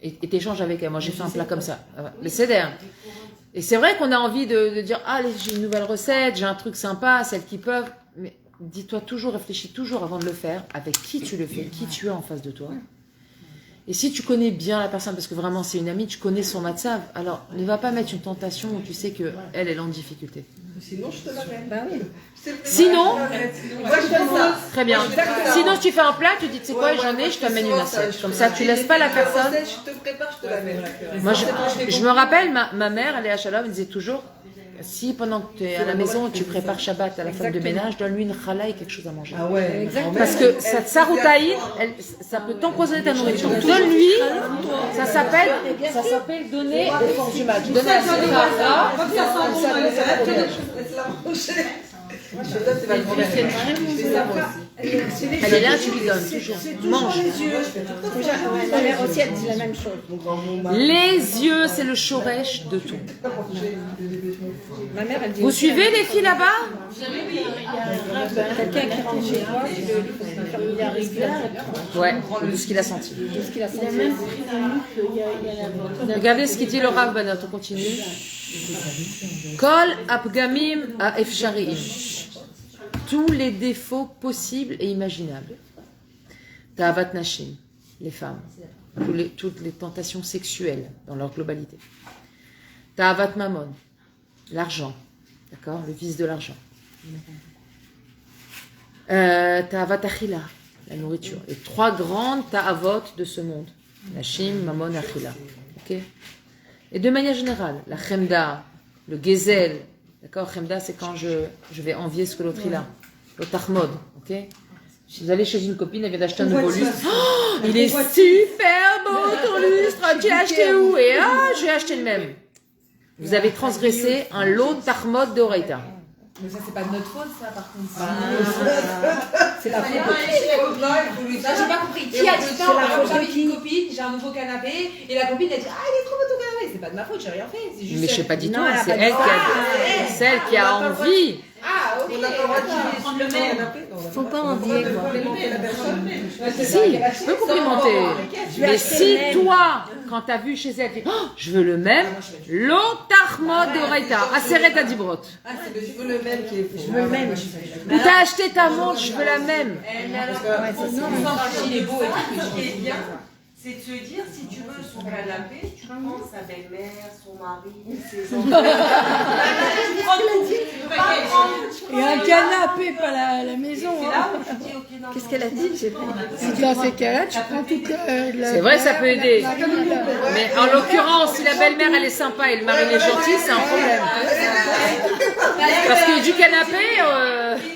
et t'échanges avec elle, moi j'ai fait un plat comme ça. Le CDR. Et c'est vrai qu'on a envie de dire, ah, j'ai une nouvelle recette, j'ai un truc sympa, celles qui peuvent, mais dis-toi toujours, réfléchis toujours avant de le faire, avec qui tu le fais, qui tu as en face de toi. Et si tu connais bien la personne, parce que vraiment c'est une amie, tu connais son matzav, alors ne va pas mettre une tentation où tu sais qu'elle est en difficulté. Sinon, je te l'amène. Bah oui. Sinon, Moi, je fais ça. très bien. Sinon, si tu fais un plat, tu dis, tu sais quoi, j'en ai, je t'amène une assiette. Comme ça, tu laisses pas la personne. Je te prépare, je te l'amène. Moi, je me rappelle, ma mère, elle est à Shalom, elle disait toujours, si pendant que tu es à la maison, tu prépares Shabbat à la femme de ménage, donne-lui une challah et quelque chose à manger. Ah ouais. Parce que cette saroutaïd, ça peut t'empoisonner ta nourriture. Donne-lui, ça s'appelle donner les forces du match. Donner à Laisse-la manger. Je te donne, c'est ma grand-mère. Je fais ça moi aussi. Elle est là, tu lui donnes toujours. Mange. Ma mère aussi, elle dit la même chose. Les yeux, c'est le shoresh de tout. Ma mère, elle dit Vous suivez les filles là-bas? quelqu'un qui rentre chez toi, comme il arrive là, Ouais, de ce qu'il a senti. ce qu'il a Il a senti. même pris dans nous qu'il y a la Regardez ce qu'il dit le Rav Banot, on continue. Kol apgamim a efshariim. Tous les défauts possibles et imaginables. Ta'avat nashim, les femmes. Toutes les tentations sexuelles dans leur globalité. Ta'avat mamon, l'argent. D'accord? Le vice de l'argent. Ta'avat achila, la nourriture. Les trois grandes ta'avot de ce monde. Nashim, mamon, achila. Ok? Et de manière générale, la chemda, le gezel, d'accord? Chemda, c'est quand je vais envier ce que l'autre il a. Le tahmod, ok? Si vous allez chez une copine, elle vient d'acheter un nouveau lustre. Oh, il est super beau ton lustre, tu l'as acheté où? Et j'ai acheté le même. Vous avez transgressé un lot tahmod de Horaïta. Mais ça, c'est pas de notre faute, ça, par contre. C'est la faute. J'ai pas compris. Qui a dit non? J'avais une copine, j'ai un nouveau canapé, et la copine, elle dit il est trop beau ton canapé. C'est pas de ma faute, j'ai rien fait. C'est juste. Mais je sais pas dit Non, toi, elle a c'est pas elle dit qui a, celle qui a envie. Ah, ok. On n'a pas le droit de prendre le même. Faut pas envier, quoi. Si, je peux complimenter. Mais si toi, quand t'as vu chez elle, tu dis, oh, je veux le même, l'otachmod de Horaïta, Aseret Adibrot. Ah, c'est le je veux le même qui est faux. Je veux le même. Ou t'as acheté ta montre, je veux la même. Il est beau et tout. Ce qui est bien, c'est de se dire, si tu veux son canapé, tu prends sa belle-mère, son mari, ses enfants. Tu prends tout. Et un canapé, pas la maison. C'est Hein. là où tu dis, ok, non. Qu'est-ce qu'elle a dit? J'ai pas. Si dans ces cas-là, tu prends toute la. C'est vrai, ça peut aider. Comme la- Mais en l'occurrence, si la belle-mère elle est sympa et le mari il est gentil, c'est un problème. Parce que du canapé,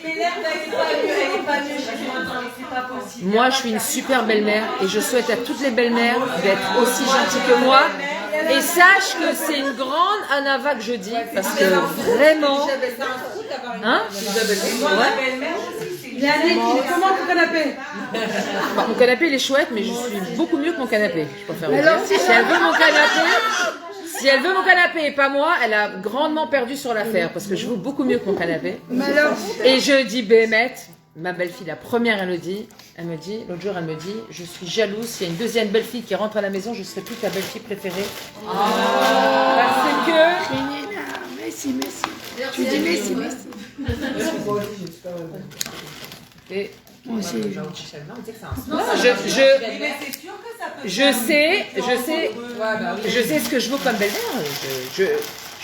Mais l'air elle est pas venue chez moi, non, mais c'est pas possible. moi je suis une super belle-mère et je souhaite à toutes les belles-mères d'être aussi gentilles que moi. Et sache que c'est une grande anava que je dis, parce que vraiment. Hein? Moi, ma belle-mère aussi, c'est Il est comment ton canapé? Bon, mon canapé il est chouette, mais je suis beaucoup mieux que mon canapé. Je préfère vous dire. Alors, Si elle veut mon canapé, si elle veut mon canapé et pas moi, elle a grandement perdu sur l'affaire, parce que je vaux beaucoup mieux que mon canapé. Mais alors, Et je dis Bémet, ma belle-fille, la première, elle me dit, l'autre jour, elle me dit, je suis jalouse, s'il y a une deuxième belle-fille qui rentre à la maison, je serai plus ta belle-fille préférée. Parce que... Fénina, merci. Tu dis merci. Et Moi aussi. non, Mais c'est sûr que ça peut. je sais ce que je vaux comme belle-mère. Je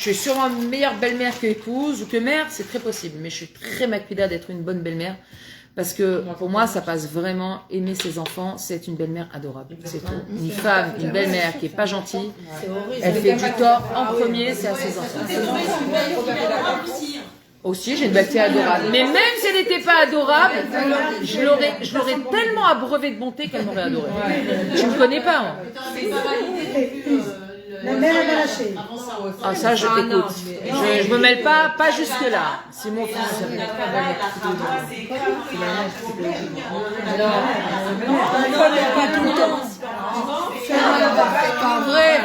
suis sûrement meilleure belle-mère que épouse ou que mère, c'est très possible. Mais je suis très macquida d'être une bonne belle-mère. Parce que pour moi, ça passe vraiment aimer ses enfants, c'est une belle-mère adorable. C'est tout. Une femme, une belle-mère qui est pas gentille, elle fait du tort en premier, c'est à ses enfants. Aussi, j'ai une belle-fille adorable. Mais même si elle n'était pas adorable, je l'aurais tellement abreuvée de bonté qu'elle m'aurait adorée. Tu me connais pas, moi. La mère est lâchée. Ah, ça, je t'écoute. Je me mêle pas jusque-là. C'est mon fils. Pas vrai.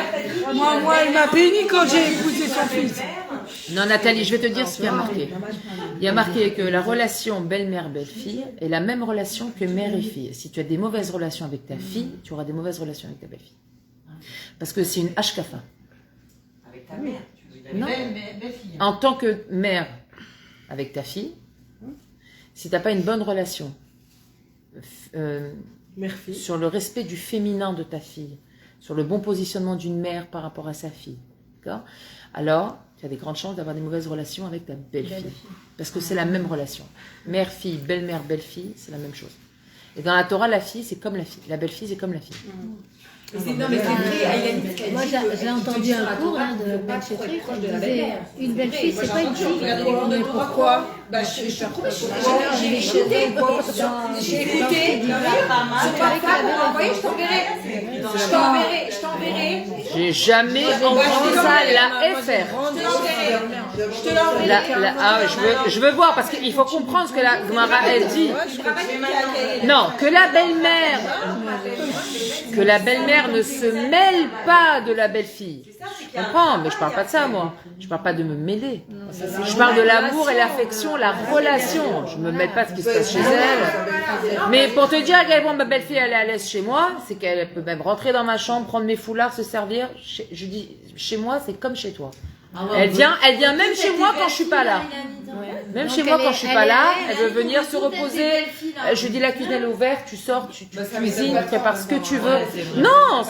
Moi, elle m'a béni quand j'ai épousé son fils. Non, Nathalie, je vais te dire ce qui a marqué. Il y a marqué que la relation belle-mère-belle-fille est la même relation que mère et fille. Si tu as des mauvaises relations avec ta fille, tu auras des mauvaises relations avec ta belle-fille. Parce que c'est une hashkafa. Avec ta mère, tu veux dire. Non. Belle-fille. En tant que mère avec ta fille, si tu n'as pas une bonne relation sur le respect du féminin de ta fille, sur le bon positionnement d'une mère par rapport à sa fille, d'accord ? Alors, tu as des grandes chances d'avoir des mauvaises relations avec ta belle-fille. Parce que c'est la même relation. Mère-fille, belle-mère, belle-fille, c'est la même chose. Et dans la Torah, la fille, c'est comme la fille. La belle-fille, c'est comme la fille. Non, mais c'est vrai, Moi, j'ai entendu un cours de Ben Chetri qui disait une belle fille, c'est pas une fille. Mais pourquoi? j'ai écouté. Sur ma femme, envoyé, je t'enverrai. n'ai jamais entendu ça, la FR. Je te l'envoie. Je veux voir, parce qu'il faut comprendre ce que la Gemara elle dit. Non, que la belle-mère ne se mêle pas de la belle-fille. Je comprends, mais je parle pas de ça, moi. Je parle pas de me mêler. Je parle de l'amour et l'affection, la relation. Je me mêle pas de ce qui se passe chez elle. Mais pour te dire à quel point ma belle-fille elle est à l'aise chez moi, c'est qu'elle peut même rentrer dans ma chambre, prendre mes foulards, se servir. Je dis, chez moi, c'est comme chez toi. Elle vient même chez moi quand je suis pas là. Même chez moi quand je suis pas là, elle veut venir se reposer. Je dis la cuisine est ouverte, tu sors, tu cuisines, tu prépares ce que tu veux. Non,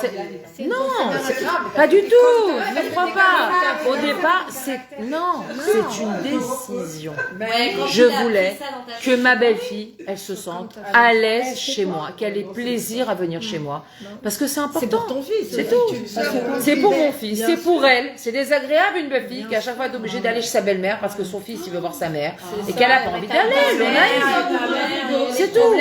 pas du tout. Ne crois pas. Au départ, c'est une décision. Je voulais que ma belle-fille, elle se sente à l'aise chez moi, qu'elle ait plaisir à venir chez moi, parce que c'est important. C'est pour ton fils. C'est tout. C'est pour mon fils, c'est pour elle. C'est désagréable une belle-fille qui à chaque fois est obligée d'aller chez sa belle-mère parce que son fils il veut voir sa mère et qu'elle a pas envie d'aller. C'est tout.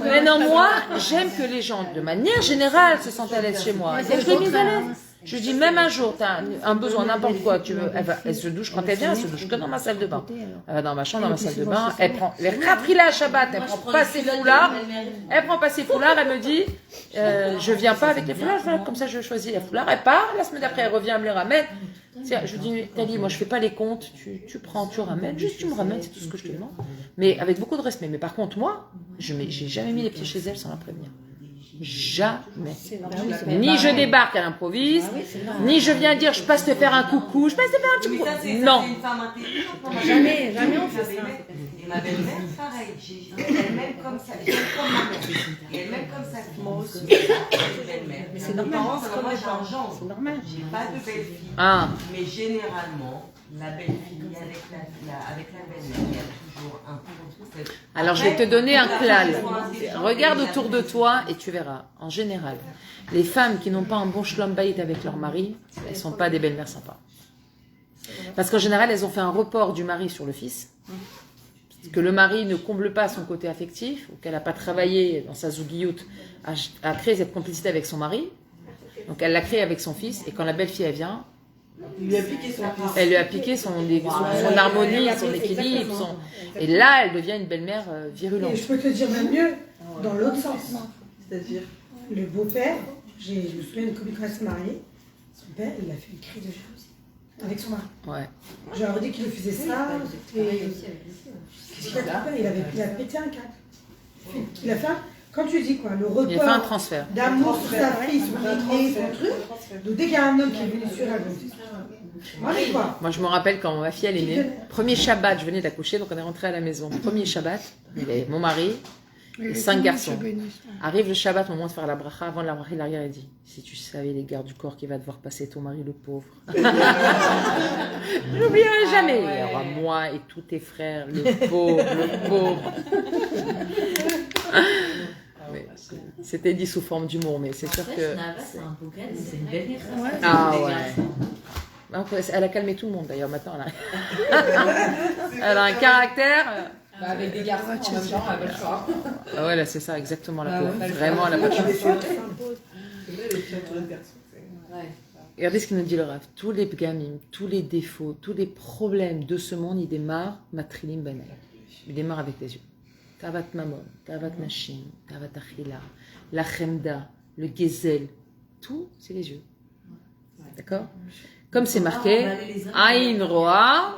Maintenant moi, j'aime que les gens de manière générale se sentent à l'aise chez moi. Et je l'ai mise à l'aise. Je dis même un jour, tu as un besoin, n'importe quoi, tu veux, elle se douche quand elle vient, elle se douche que dans ma salle de bain. Elle va dans ma chambre, dans ma salle de bain, elle prend les raprilats à Shabbat, elle prend pas ses foulards, elle me dit, je viens pas avec les foulards, comme ça je choisis les foulards, elle part, la semaine d'après elle revient, elle me les ramène. Je lui dis, Tali, moi je fais pas les comptes, tu prends, tu ramènes, juste tu me ramènes, c'est tout ce que je te demande. Mais avec beaucoup de respect. Mais par contre, moi, j'ai jamais mis les pieds chez elle sans la prévenir. Jamais. Ni je débarque à l'improviste, ni je viens dire je passe te faire un coucou, je passe te faire un petit coucou. Non. Jamais on fait ça. Et ma belle-mère, pareil. Elle m'aime comme ça. Elle comme ma mère. Et elle m'aime comme ça. Moi aussi. Belle-mère. Mais c'est normal. Moi, j'engendre. C'est normal. J'ai pas de belle-fille. Mais généralement, la belle-fille avec la belle-mère, il y a toujours un peu. Alors je vais te donner un clal. Regarde autour de toi et tu verras. En général, les femmes qui n'ont pas un bon shlom bayit avec leur mari, elles sont pas des belles-mères sympas. Parce qu'en général, elles ont fait un report du mari sur le fils. Que le mari ne comble pas son côté affectif, ou qu'elle n'a pas travaillé dans sa zougiout à créer cette complicité avec son mari. Donc elle l'a créé avec son fils, et quand la belle-fille elle vient, elle lui a piqué son harmonie, son équilibre, et là elle devient une belle-mère virulente. Et je peux te dire même mieux, dans l'autre sens. C'est-à-dire, le beau-père, je me souviens d'une copine quand elle s'est mariée, son père il a fait une crise de jalousie avec son mari. Ouais. Je leur ai dit qu'il faisait ça. Qu'est-ce qu'il a fait? Il a pété un câble. Il a fait quand tu dis quoi, le report il a fait un transfert d'amour sur sa fille, son aîné, son truc. Donc dès qu'il y a un homme qui est venu sur elle, moi je me rappelle quand ma fille elle est née, premier Shabbat, je venais d'accoucher, donc on est rentré à la maison. Premier Shabbat, mon mari et 5 garçons. Arrive le Shabbat, au moment de faire la bracha, avant de la bracha, il arrive et dit, si tu savais les gardes du corps qui va devoir passer ton mari, le pauvre. Je n'oublierai jamais. Alors, moi et tous tes frères, le pauvre. C'était dit sous forme d'humour, mais c'est sûr que... C'est un beau cadeau, c'est une belle naissance. Ah ouais. Elle a calmé tout le monde d'ailleurs, maintenant. Elle a un caractère... Avec des garçons en même temps, elle n'a pas le choix. Ah ouais, là c'est ça, exactement la pauvre. Vraiment, elle n'a pas le choix. Regardez ce qu'il nous dit le Rav. Tous les pgamim, tous les défauts, tous les problèmes de ce monde, ils démarrent matrilim banay. Ils démarrent avec les yeux. Tavat mamon, tavat nashim, tavat achila, la chemda, le gezel, tout, c'est les yeux. D'accord? Comme c'est marqué, aïn roa,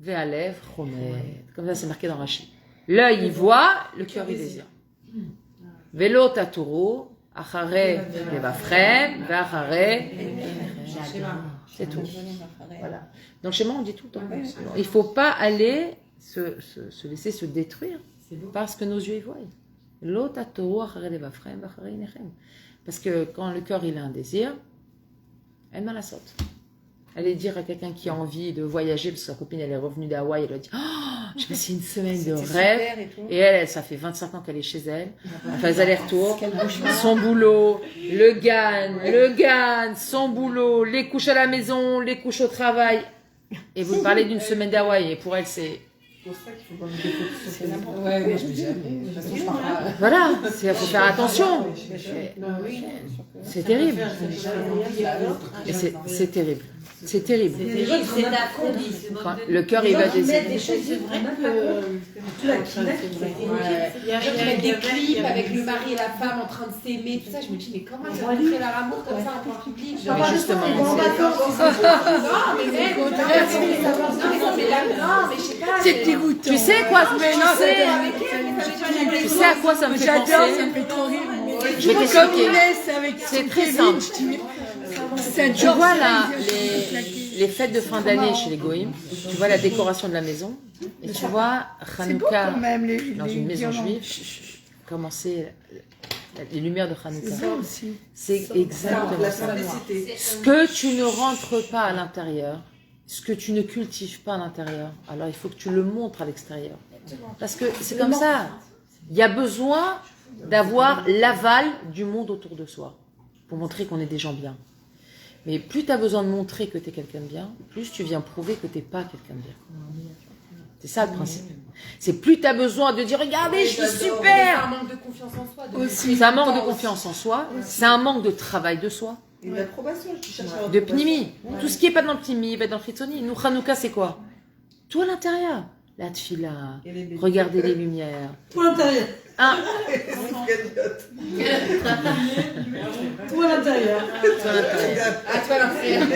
ve'alev chomet. Comme ça, c'est marqué dans Rashi. L'œil, il voit, le cœur, il désire. Velo taturu, achare levafrem, ve'achare. C'est tout. Voilà. Dans le schéma, on dit tout le temps. Il ne faut pas aller se laisser se détruire parce que nos yeux y voient. Lo taturu, achare levafrem, ve'achare inechem. Parce que quand le cœur, il a un désir, elle m'a la saute. Aller dire à quelqu'un qui a envie de voyager, parce que sa copine elle est revenue d'Hawaï, elle lui a dit oh, j'ai passé une semaine de rêve. Et elle, ça fait 25 ans qu'elle est chez elle. Elle fait des allers-retours. Son boulot, le GAN, son boulot, les couches à la maison, les couches au travail. Et vous parlez d'une semaine d'Hawaï, et pour elle, c'est pour ça qu'il faut pas mettre des photos sur Facebook. Ouais, mais je me dis, de toute façon, je pars pas. Voilà, il faut faire attention. C'est terrible. Et c'est terrible. C'est terrible. C'est ta folie. Enfin, le cœur, il va décider. C'est vrai il y a des clips avec le mari et la femme en train de s'aimer, tout ça. Je me dis, mais comment tu vas montrer leur amour comme ça en plein public? Mais justement, Non, mais même, non, mais là, non, mais je sais pas. C'est dégoûtant. tu sais quoi, tu sais à quoi ça me fait J'adore, ça penser? me fait trop rire. Je vais Comme t'expliquer. Inès avec C'est son très Kevin, simple. je dis, Tu vois là, les fêtes de fin d'année chez les Goïms, tu vois la décoration de la maison, et tu vois C'est beau Hanouka quand même, dans une maison guirlandes. juive, comment c'est les lumières de Hanouka. C'est ça aussi. C'est exactement La ça. simplicité. Ce que tu ne rentres pas à l'intérieur, ce que tu ne cultives pas à l'intérieur, alors il faut que tu le montres à l'extérieur. Parce que c'est comme ça. Il y a besoin d'avoir l'aval du monde autour de soi pour montrer qu'on est des gens bien. Mais plus tu as besoin de montrer que tu es quelqu'un de bien, plus tu viens prouver que tu n'es pas quelqu'un de bien. C'est ça le principe. C'est plus tu as besoin de dire « Regardez, je suis C'est super un manque de confiance en soi. » C'est un manque de confiance en soi, c'est un manque de travail de soi, Une approbation, tu cherches à de pnimi. Tout ce qui n'est pas dans le pnimi, va dans le fritsoni. Nous, Hanouka, c'est quoi? Tout à l'intérieur. La tfila, regardez les lumières. Tout à l'intérieur. Un, Tout à l'intérieur. tout à l'intérieur. À toi l'enfer.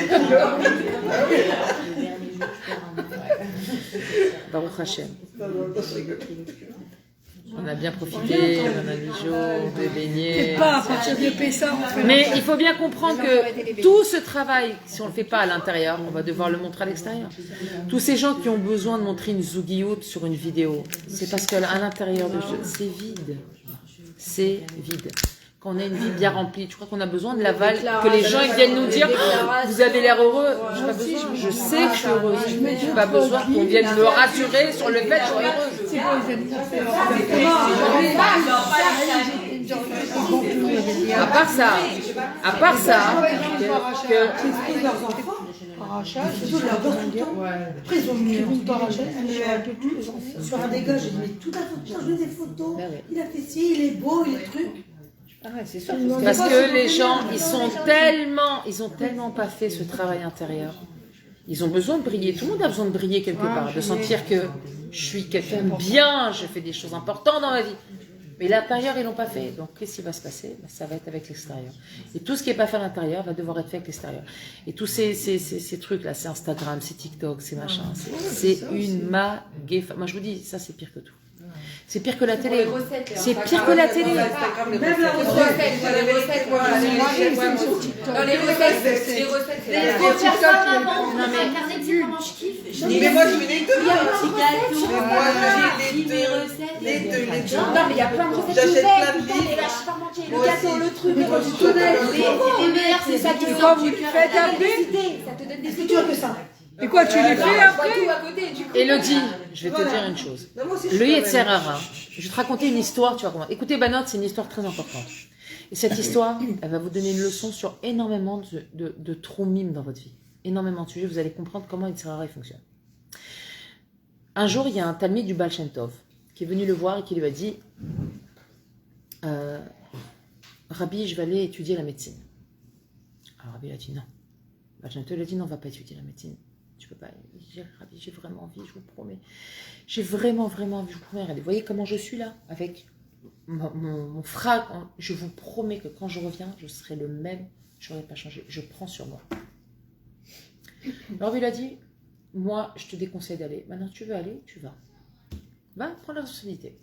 Baruch Hashem. On a bien profité, on a des jours, des beignets. Et pas à partir de Pessah, on fait Mais il faut bien comprendre que tout ce travail, si on ne le fait pas à l'intérieur, on va devoir le montrer à l'extérieur. Tous ces gens qui ont besoin de montrer une zougiout sur une vidéo, c'est parce qu'à l'intérieur de c'est vide. C'est vide. Quand on a une vie bien remplie, je crois qu'on a besoin de l'aval, que les gens ils viennent nous dire « Vous avez l'air heureux ». J'ai pas besoin. Je sais que je suis heureuse. Je n'ai pas besoin qu'on vienne me rassurer sur le fait que je suis heureuse. C'est beau, les anniversaires. À part ça, Paracha, ils leur donnent tout le temps. Après, ils ont mis sur un dégât. J'ai dit, mais tout à fait, je veux des photos. Il a fait ci, il est beau, il est truc. C'est sûr. parce que les gens, ils ont tellement pas fait ce travail intérieur. Ils ont besoin de briller. Tout le monde a besoin de briller quelque part, de sentir que je suis quelqu'un de bien, je fais des choses importantes dans ma vie. Mais l'intérieur, ils l'ont pas fait. Donc, qu'est-ce qui va se passer? Ça va être avec l'extérieur. Et tout ce qui n'est pas fait à l'intérieur va devoir être fait avec l'extérieur. Et tous ces trucs-là, c'est Instagram, c'est TikTok, c'est machin. C'est une maguefa. Moi, je vous dis, ça, c'est pire que tout. C'est pire que la télé. C'est pire que la télé. Même la recette, les recettes, moi, les recettes, Mais moi, je mets les deux. Il y a plein de recettes. Mais moi, j'ai les deux. Les deux. Non, mais il y a plein de recettes. J'achète plein de livres. Le gâteau, le truc, le tunnel, les meilleurs, c'est ça qui Quoi, vous le faites après? ça te donne des C'est dur que ça. Et quoi, tu les fais après? tout à côté, du coup. Élodie, je vais te dire une chose. Le Yetzer Hara, je vais te raconter une histoire, tu vas comprendre. Écoutez, Banot, c'est une histoire très importante. Et cette histoire, elle va vous donner une leçon sur énormément de troumim dans votre vie. Énormément de sujets, vous allez comprendre comment Yetzer Hara fonctionne. Un jour, il y a un talmid du Baal Shem Tov qui est venu le voir et qui lui a dit Rabbi, je vais aller étudier la médecine. Alors Rabbi a dit non. Baal Shem Tov lui a dit non, on ne va pas étudier la médecine. Tu peux pas. Rabbi, j'ai vraiment envie, je vous promets. J'ai vraiment envie, je vous promets. Regardez, vous voyez comment je suis là, avec mon frac. Je vous promets que quand je reviens, je serai le même. Je n'aurai pas changé. Je prends sur moi. Alors il a dit, moi, je te déconseille d'aller. Maintenant, tu veux aller, tu vas. Va, prends la responsabilité.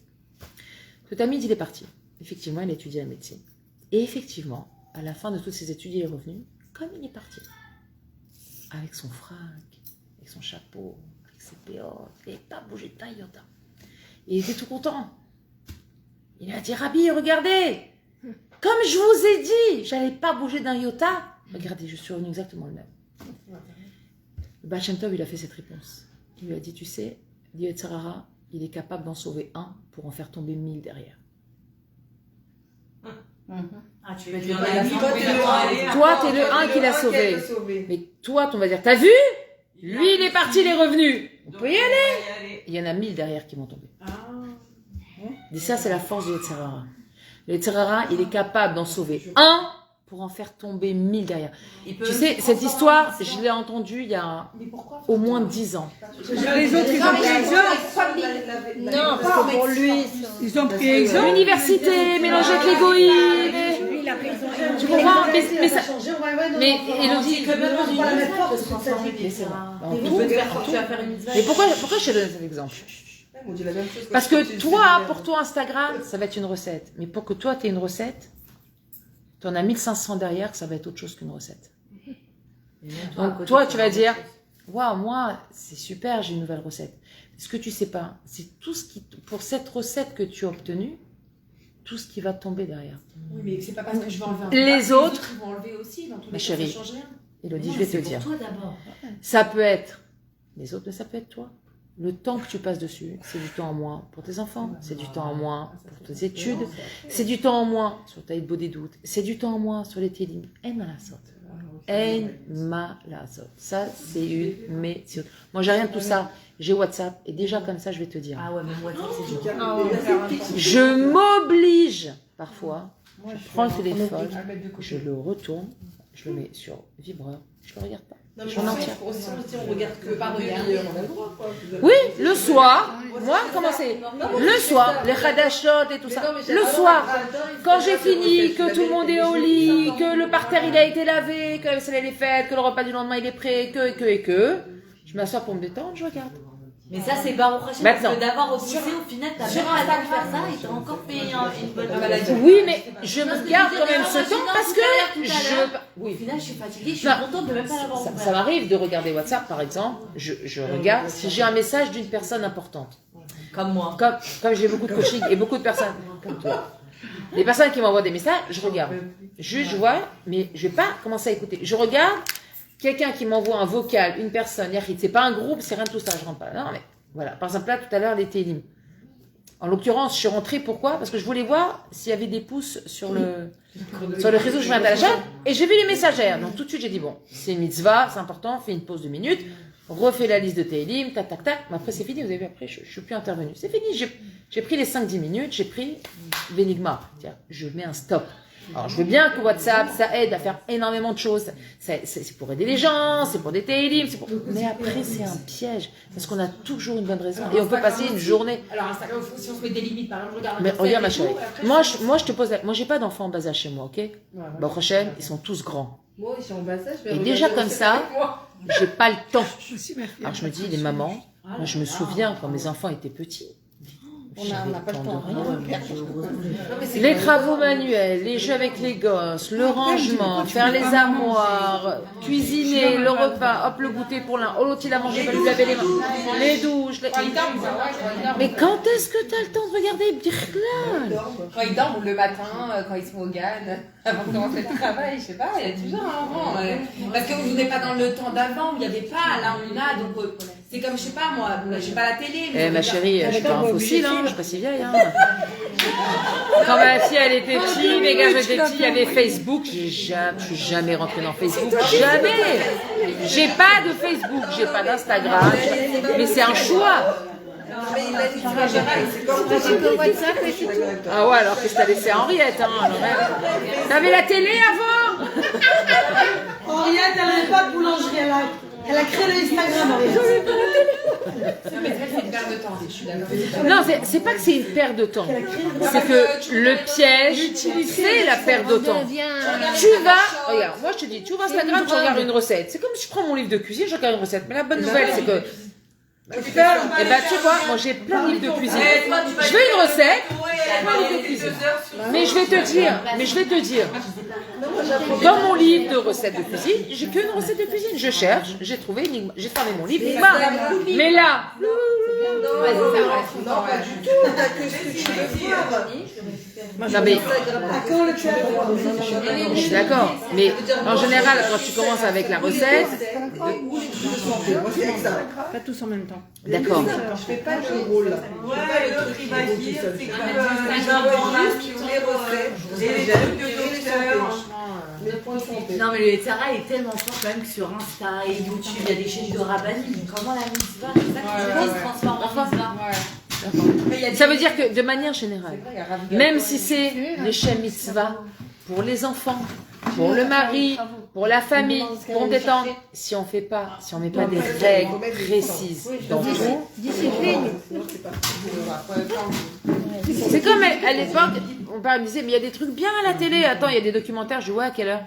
Cet ami, il est parti. Effectivement, il a étudié la médecine. Et effectivement, à la fin de toutes ses études, il est revenu comme il est parti. Avec son frac, avec son chapeau, avec ses péotes. Il n'avait pas bougé d'un iota. Et il était tout content. Il a dit, Rabbi, regardez, comme je vous ai dit, j'allais pas bouger d'un iota. Regardez, je suis revenu exactement le même. Le Baal Shem Tov, il a fait cette réponse. Il lui a dit, tu sais, le Yetzer Hara, il est capable d'en sauver un pour en faire tomber 1000 derrière. Ah, tu veux dire, toi, t'es le 1 qui l'a sauvé. Mais toi, on va dire, t'as vu? Lui, il est parti, il est revenu. On peut y aller. Il y en a 1000 derrière qui vont tomber. Et ça, c'est la force du Yetzirara. Le Yetzirara, il est capable d'en sauver un pour en faire tomber 1000 derrière. Tu sais, cette histoire, je l'ai entendue il y a au moins 10 ans. Les autres, ils ont pris exemple. Non, parce que pour lui, ils ont pris exemple. L'université, mélangée avec les goïms. Lui, il a raison. Tu comprends? Mais ça... Mais Elodie, Élodie, quand même, on va la mettre fort, parce que ça dit. Tu vas faire une mitzvah. mais pourquoi je te donne cet exemple? On dit la même chose Parce que toi, pour toi, Instagram, ça va être une recette. Mais pour que toi, tu aies une recette, tu en as 1500 derrière, ça va être autre chose qu'une recette. Donc, toi, tu vas dire, waouh, moi, c'est super, j'ai une nouvelle recette. Ce que tu sais pas, c'est tout ce qui, pour cette recette que tu as obtenue, tout ce qui va tomber derrière. Oui, mais c'est pas parce que je vais enlever un Les autres, vont enlever aussi, dans tous ma les cas, chérie, ça change rien. Elodie, je vais te dire. Toi d'abord. Ça peut être les autres, mais ça peut être toi. Le temps que tu passes dessus, c'est du temps en moins pour tes enfants, c'est du temps en moins pour tes études, c'est du temps en moins sur ta beau des doutes, c'est du temps en moins sur les télim. En malasot. En malasot. Ça, c'est une méthode. Moi, j'ai rien de tout ça. J'ai WhatsApp et déjà comme ça, je vais te dire. Ah ouais, même WhatsApp, c'est dur. Je m'oblige parfois. Je prends le téléphone, je le retourne, je le mets sur vibreur, je le regarde pas. Non, mais J'en entière. aussi, on regarde que par demi-heure. Oui, le soir, moi, comment c'est? Le soir, les Hadashot et tout ça. Le soir, quand j'ai fini, que tout le monde est au lit, que le parterre il a été lavé, que la vaisselle elle est faite, que le repas du lendemain il est prêt, que, je m'assois pour me détendre, je regarde. Mais ça, c'est Baruch Hashem, parce Maintenant. que d'avoir repoussé, au final, t'as même pas le temps de faire ça et t'as encore payé une bonne maladie. Oui, mais je me garde quand même ce temps parce que Au final, je suis fatiguée, je suis Non. contente de même pas l'avoir ça ouvert. m'arrive de regarder WhatsApp par exemple, je regarde si j'ai un message d'une personne importante. Comme moi. Comme j'ai beaucoup de coaching et beaucoup de personnes comme toi. Les personnes qui m'envoient des messages, je regarde. Juste, je vois, mais je vais pas commencer à écouter. Je regarde quelqu'un qui m'envoie un vocal, une personne, Yachid, c'est pas un groupe, c'est rien de tout ça, je rentre pas. Non, mais voilà. Par exemple, là, tout à l'heure, les télim. En l'occurrence, je suis rentrée, pourquoi? Parce que je voulais voir s'il y avait des pouces sur le réseau je et j'ai vu les messagères. Donc tout de suite, j'ai dit, bon, c'est une mitzvah, c'est important, fais une pause de minutes, refais la liste de télim, tac, tac, tac. Mais après, c'est fini, vous avez vu, après, je suis plus intervenue. C'est fini, j'ai pris les 5-10 minutes, j'ai pris Benigma. Tiens, je mets un stop. Alors, je veux bien que WhatsApp, ça aide à faire énormément de choses. C'est pour aider les gens, c'est pour des télim, mais après, c'est un piège. Parce qu'on a toujours une bonne raison. Et on peut passer une journée. Alors, Instagram, si on se met des limites, par exemple, regarde. Mais regarde, ma chérie. Moi, je te pose moi, j'ai pas d'enfants en bas âge chez moi, ok? Bon, prochaine, ils sont tous grands. Moi, ils sont en bas âge. Et déjà comme ça, j'ai pas le temps. Alors, je me dis, les mamans, moi, je me souviens quand mes enfants étaient petits. On n'a pas le temps de rien. Les travaux manuels, les jeux avec les gosses, le rangement, faire les armoires, cuisiner, le repas, hop, le goûter pour l'un, oh, l'autre il a mangé, il va lui laver les mains, les douches. Mais quand est-ce que tu as le temps de regarder Birklal? Quand ils dorment le matin, quand ils sont au GAN, avant de commencer le travail, je sais pas, il y a toujours un moment. Parce que vous n'êtes pas dans le temps d'avant, où il n'y avait pas, là on a, donc c'est comme, je sais pas moi, j'ai pas la télé. Eh ma chérie, je suis pas un fossile, hein, je suis pas si vieille. Hein. Quand ma fille elle était petite, mes gars j'étais petits, il y avait Facebook, je suis jamais rentrée dans Facebook, jamais. J'ai pas de Facebook, j'ai pas d'Instagram, mais c'est un choix. Ah ouais, alors qu'est-ce que t'as laissé à Henriette, hein, t'avais la télé avant? Henriette, elle n'avait pas de boulangerie, elle a créé l'Instagram, Henriette. Non, mais c'est une perte de temps, je suis d'accord. Non, c'est pas que c'est une perte de temps. C'est que le piège, c'est la perte de temps. Tu vas, regarde, moi je te dis, tu ouvres Instagram, tu regardes une recette. C'est comme si je prends mon livre de cuisine, je regarde une recette. Mais la bonne nouvelle, c'est que et ben tu vois, moi j'ai plein de livres de cuisine. Je veux une recette, plein de livres de cuisine. Mais je vais te dire, dans mon livre de recettes de cuisine, j'ai qu'une recette de cuisine. Je cherche, j'ai trouvé, j'ai fermé mon livre, mais là, Non, pas du tout, t'as que ce que tu veux voir. non mais, je suis d'accord, mais en général, quand tu commences avec la recette, Pas tous en même temps. d'accord. Je fais pas le rôle. Ouais, l'autre il va dire, c'est comme les informations, les recettes, et les trucs de docteur. Non, mais le Yetzara est tellement fort quand même que sur Insta et YouTube, il y a des chaînes de rabbinim. Comment la mitzvah, c'est ça qui se transforme en mitzvah. Ça veut dire que de manière générale, même si c'est les Shem Mitzvah pour les enfants, pour le mari, pour la famille, pour détendre, si on met pas des règles précises dans tout, c'est comme à l'époque, on me disait, mais il y a des trucs bien à la télé. Attends, il y a des documentaires, je vois à quelle heure?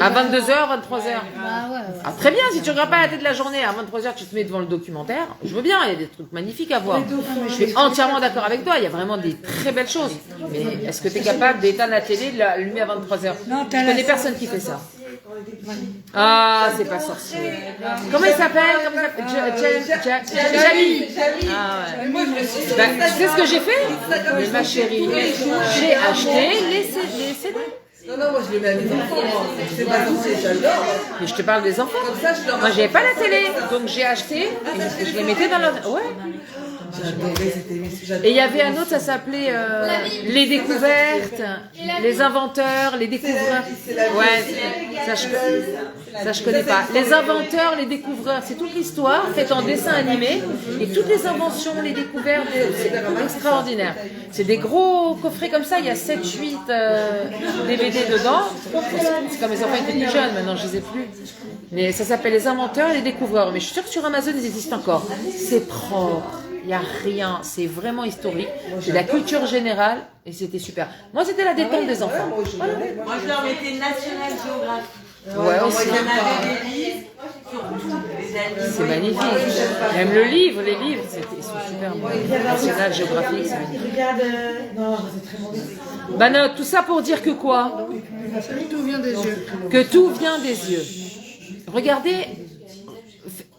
À 22h, 23h. Ah, très bien, si tu regardes pas la télé de la journée, à 23h, tu te mets devant le documentaire, je veux bien, il y a des trucs magnifiques à voir. Je suis entièrement d'accord avec toi, il y a vraiment des très belles choses. Mais est-ce que tu es capable d'éteindre la télé, de l'allumer à 23h? Je connais personne qui fait ça. Ah, c'est pas sorcier. Comment il s'appelle? Jamy. Ah ouais. Tu sais ce que j'ai fait? Mais ma chérie, j'ai acheté les CD. Non, moi je les mets à mes enfants. C'est pas sorcier, j'adore. Mais je te parle des enfants. Moi j'avais pas la télé, donc j'ai acheté et je les mettais dans leur. Ouais. J'adorais cette émission. Et il y avait un autre, ça s'appelait Les Découvertes, Les Inventeurs, Les Découvreurs. Ouais, ça je connais pas. Les Inventeurs, Les Découvreurs, c'est toute l'histoire faite en dessin animé et toutes les inventions, les découvertes, c'est extraordinaire. C'est des gros coffrets comme ça, il y a 7-8 DVD dedans. C'est comme les enfants étaient plus jeunes, maintenant je les ai plus. Mais ça s'appelle Les Inventeurs et Les Découvreurs. Mais je suis sûre que sur Amazon ils existent encore. C'est propre. Il n'y a rien, c'est vraiment historique. C'est la culture générale et c'était super. Moi, c'était la détente des enfants. Moi, je leur mettais National Geographic. Ouais, aussi. Il y en avait des livres sur tout. C'est magnifique. Même le livre, les livres, ils sont super beaux. National Geographic, c'est magnifique. Regarde, non, c'est très mauvais. Bah non, tout ça pour dire que quoi? Que tout vient des yeux. Que tout vient des yeux.